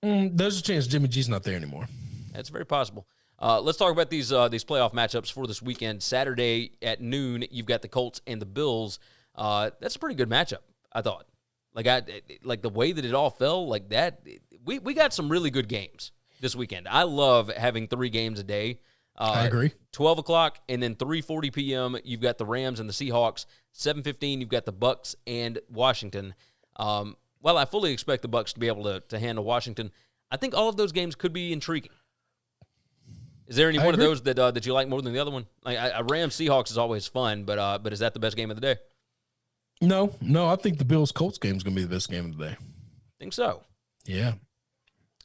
[SPEAKER 3] There's a chance Jimmy G's not there anymore.
[SPEAKER 2] That's very possible. Let's talk about these playoff matchups for this weekend. Saturday at noon, you've got the Colts and the Bills. That's a pretty good matchup, I thought. The way that it all fell, that. We got some really good games this weekend. I love having 3 games a day.
[SPEAKER 3] I agree.
[SPEAKER 2] 12 o'clock and then 3:40 p.m. You've got the Rams and the Seahawks. 7:15 you've got the Bucks and Washington. While I fully expect the Bucks to be able to handle Washington, I think all of those games could be intriguing. Is there any one of those that you like more than the other one? Rams Seahawks is always fun, but is that the best game of the day?
[SPEAKER 3] No. I think the Bills Colts game is going to be the best game of the day.
[SPEAKER 2] Think so?
[SPEAKER 3] Yeah.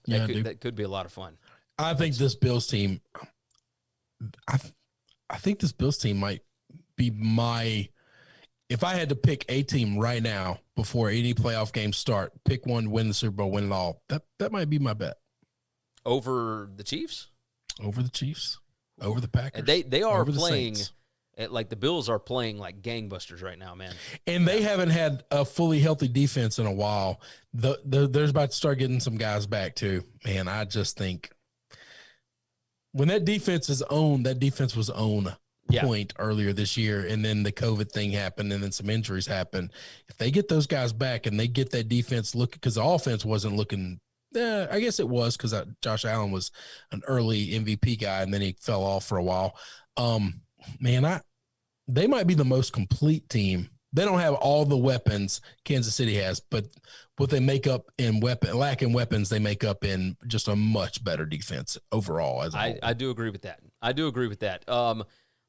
[SPEAKER 2] That could be a lot of fun.
[SPEAKER 3] I think this Bills team. I think this Bills team might be my. If I had to pick a team right now before any playoff games start, pick one to win the Super Bowl, win it all. That might be my bet.
[SPEAKER 2] Over the Chiefs?
[SPEAKER 3] Over the Chiefs. Over the Packers.
[SPEAKER 2] They are playing. The Bills are playing like gangbusters right now, man.
[SPEAKER 3] And they haven't had a fully healthy defense in a while. They're about to start getting some guys back too. Man, I just think when that defense is owned, that defense was owned point earlier this year, and then the COVID thing happened, and then some injuries happened. If they get those guys back and they get that defense looking, because the offense wasn't looking, I guess it was because Josh Allen was an early MVP guy, and then he fell off for a while. They might be the most complete team. They don't have all the weapons Kansas City has, but what they make up in lacking weapons, they make up in just a much better defense overall. As a whole.
[SPEAKER 2] I do agree with that.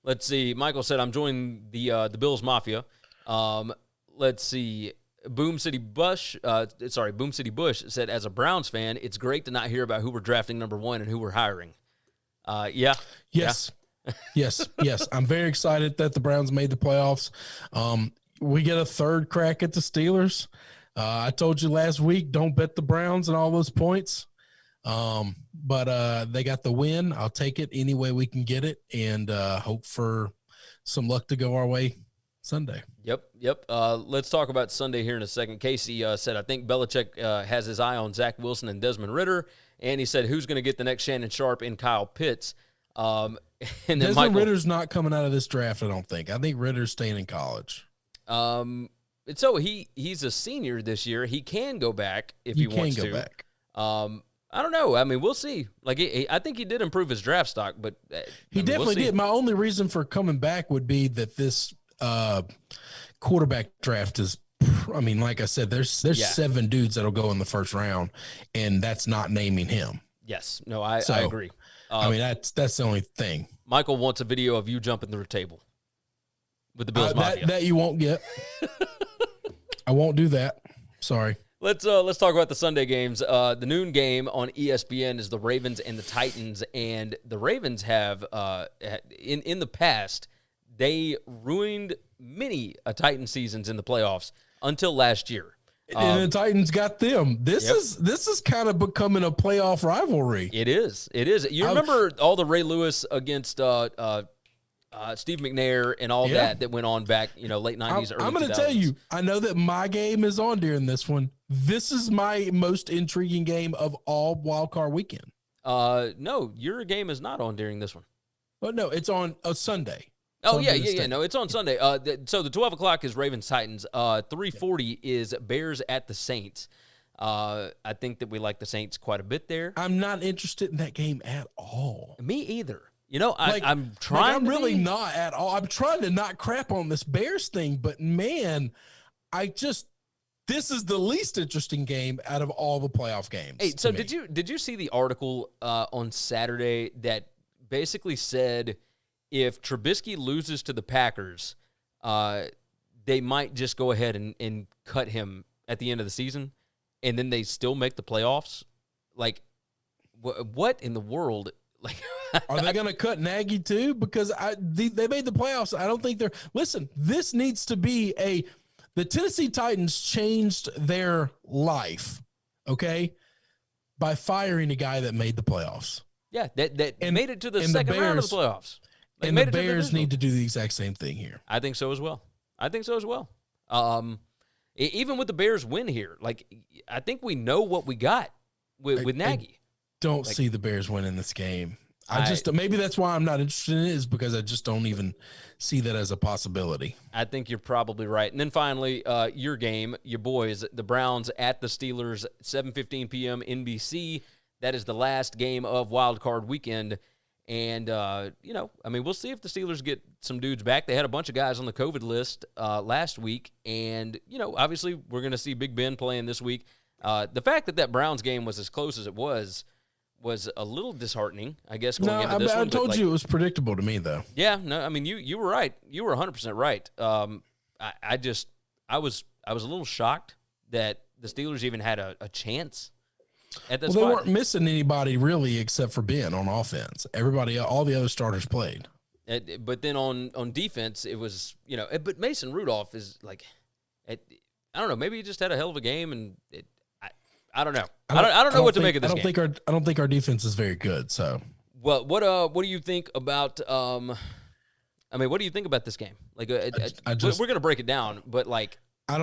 [SPEAKER 2] Let's see. Michael said, I'm joining the Bills Mafia. Let's see. Boom City Bush said, as a Browns fan, it's great to not hear about who we're drafting number 1 and who we're hiring. Yeah.
[SPEAKER 3] Yes. Yeah. Yes. I'm very excited that the Browns made the playoffs. We get a third crack at the Steelers. I told you last week, don't bet the Browns and all those points. But they got the win. I'll take it any way we can get it, and hope for some luck to go our way Sunday.
[SPEAKER 2] Yep. Let's talk about Sunday here in a second. Casey said, I think Belichick has his eye on Zach Wilson and Desmond Ridder, and he said, who's going to get the next Shannon Sharp and Kyle Pitts? And then
[SPEAKER 3] Desmond Ridder's not coming out of this draft, I don't think. I think Ridder's staying in college.
[SPEAKER 2] So he's a senior this year. He can go back if he wants to.
[SPEAKER 3] He can go back.
[SPEAKER 2] I don't know. I mean, we'll see. Like, I think he did improve his draft stock, but
[SPEAKER 3] he definitely did. My only reason for coming back would be that this quarterback draft is. I mean, like I said, there's 7 dudes that'll go in the first round, and that's not naming him.
[SPEAKER 2] Yes. No, I agree.
[SPEAKER 3] I mean, that's the only thing.
[SPEAKER 2] Michael wants a video of you jumping through a table with the Bills Mafia.
[SPEAKER 3] That you won't get. I won't do that. Sorry.
[SPEAKER 2] Let's talk about the Sunday games. The noon game on ESPN is the Ravens and the Titans, and the Ravens have in the past they ruined many Titan seasons in the playoffs until last year.
[SPEAKER 3] And the Titans got them. This is kind of becoming a playoff rivalry.
[SPEAKER 2] It is. You remember all the Ray Lewis against Steve McNair and all that went on back, late 90s, early 2000s.
[SPEAKER 3] I'm going to tell you, I know that my game is on during this one. This is my most intriguing game of all Wild Card weekend.
[SPEAKER 2] No, your game is not on during this one.
[SPEAKER 3] Oh, no, it's on a Sunday.
[SPEAKER 2] Oh, yeah. No, it's on Sunday. So the 12 o'clock is Ravens-Titans. 3:40 is Bears at the Saints. I think that we like the Saints quite a bit there.
[SPEAKER 3] I'm not interested in that game at all.
[SPEAKER 2] Me either. I'm trying
[SPEAKER 3] I'm really not at all. I'm trying to not crap on this Bears thing, but, man, this is the least interesting game out of all the playoff games.
[SPEAKER 2] Hey, so did you see the article on Saturday that basically said – if Trubisky loses to the Packers, they might just go ahead and cut him at the end of the season, and then they still make the playoffs? Like, what in the world? Like,
[SPEAKER 3] are they going to cut Nagy too? Because they made the playoffs. I don't think they're – listen, this needs to be the Tennessee Titans changed their life, okay, by firing a guy that made the playoffs.
[SPEAKER 2] Yeah, that made it to the second round of the playoffs.
[SPEAKER 3] And the Bears need to do the exact same thing here.
[SPEAKER 2] I think so as well. Even with the Bears win here, like, I think we know what we got with Nagy.
[SPEAKER 3] I don't see the Bears winning this game. Maybe that's why I'm not interested in it, is because I just don't even see that as a possibility.
[SPEAKER 2] I think you're probably right. And then finally, your game, your boys, the Browns at the Steelers, 7:15 p.m. NBC. That is the last game of Wild Card Weekend. And, we'll see if the Steelers get some dudes back. They had a bunch of guys on the COVID list last week. And, obviously we're going to see Big Ben playing this week. The fact that Browns game was as close as it was a little disheartening, I guess, going into this one.
[SPEAKER 3] I told you it was predictable to me, though.
[SPEAKER 2] Yeah, no, I mean, you were right. You were 100% right. I was a little shocked that the Steelers even had a chance.
[SPEAKER 3] They weren't missing anybody really except for Ben on offense. All the other starters played.
[SPEAKER 2] But then on defense, it was, but Mason Rudolph is like, I don't know, maybe he just had a hell of a game, and I don't know. I don't know what to make of this game.
[SPEAKER 3] I don't think our defense is very good. So,
[SPEAKER 2] well, what do you think about? What do you think about this game? Like, we're gonna break it down, but like,
[SPEAKER 3] I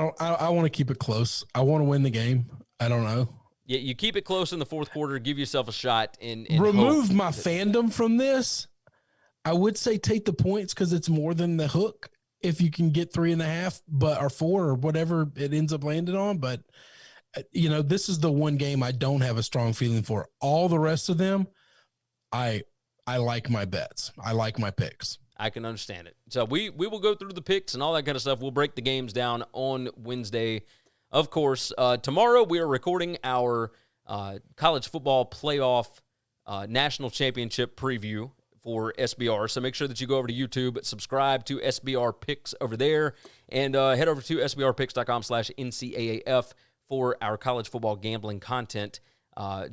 [SPEAKER 3] want to keep it close. I want to win the game. I don't know.
[SPEAKER 2] Yeah, you keep it close in the fourth quarter. Give yourself a shot and
[SPEAKER 3] remove my fandom from this. I would say take the points because it's more than the hook if you can get 3.5, or 4 or whatever it ends up landing on. But, this is the one game I don't have a strong feeling for. All the rest of them, I like my bets. I like my picks.
[SPEAKER 2] I can understand it. So we will go through the picks and all that kind of stuff. We'll break the games down on Wednesday. Of course, tomorrow we are recording our college football playoff national championship preview for SBR. So make sure that you go over to YouTube, subscribe to SBR Picks over there, and head over to sbrpicks.com/NCAAF for our college football gambling content.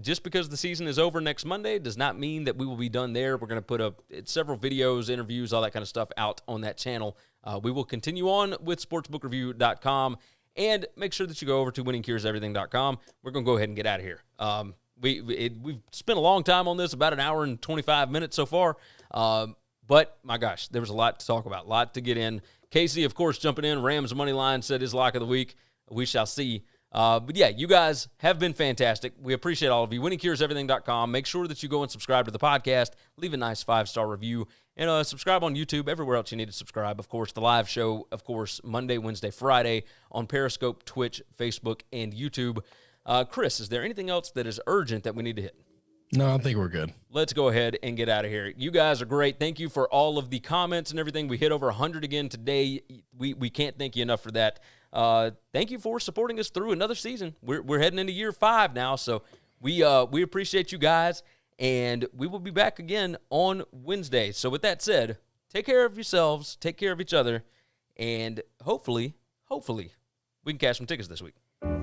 [SPEAKER 2] Just because the season is over next Monday does not mean that we will be done there. We're going to put several videos, interviews, all that kind of stuff out on that channel. We will continue on with sportsbookreview.com, and make sure that you go over to winningcureseverything.com. We're going to go ahead and get out of here. We've spent a long time on this, about an hour and 25 minutes so far. But, my gosh, there was a lot to talk about, a lot to get in. Casey, of course, jumping in. Rams money line said his lock of the week. We shall see. But, yeah, you guys have been fantastic. We appreciate all of you. winningcureseverything.com. Make sure that you go and subscribe to the podcast. Leave a nice 5-star review. And subscribe on YouTube, everywhere else you need to subscribe. Of course, the live show, of course, Monday, Wednesday, Friday on Periscope, Twitch, Facebook, and YouTube. Chris, is there anything else that is urgent that we need to hit?
[SPEAKER 3] No, I think we're good.
[SPEAKER 2] Let's go ahead and get out of here. You guys are great. Thank you for all of the comments and everything. We hit over 100 again today. We can't thank you enough for that. Thank you for supporting us through another season. We're heading into year 5 now, so we appreciate you guys, and we will be back again on Wednesday. So with that said, take care of yourselves, take care of each other, and hopefully, we can cash some tickets this week.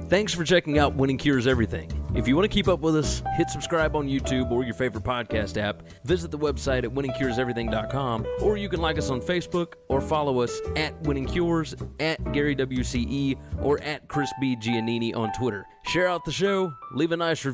[SPEAKER 2] Thanks for checking out Winning Cures Everything. If you want to keep up with us, hit subscribe on YouTube or your favorite podcast app. Visit the website at winningcureseverything.com, or you can like us on Facebook or follow us at Winning Cures, at Gary WCE, or at Chris B. Giannini on Twitter. Share out the show, leave a nice review.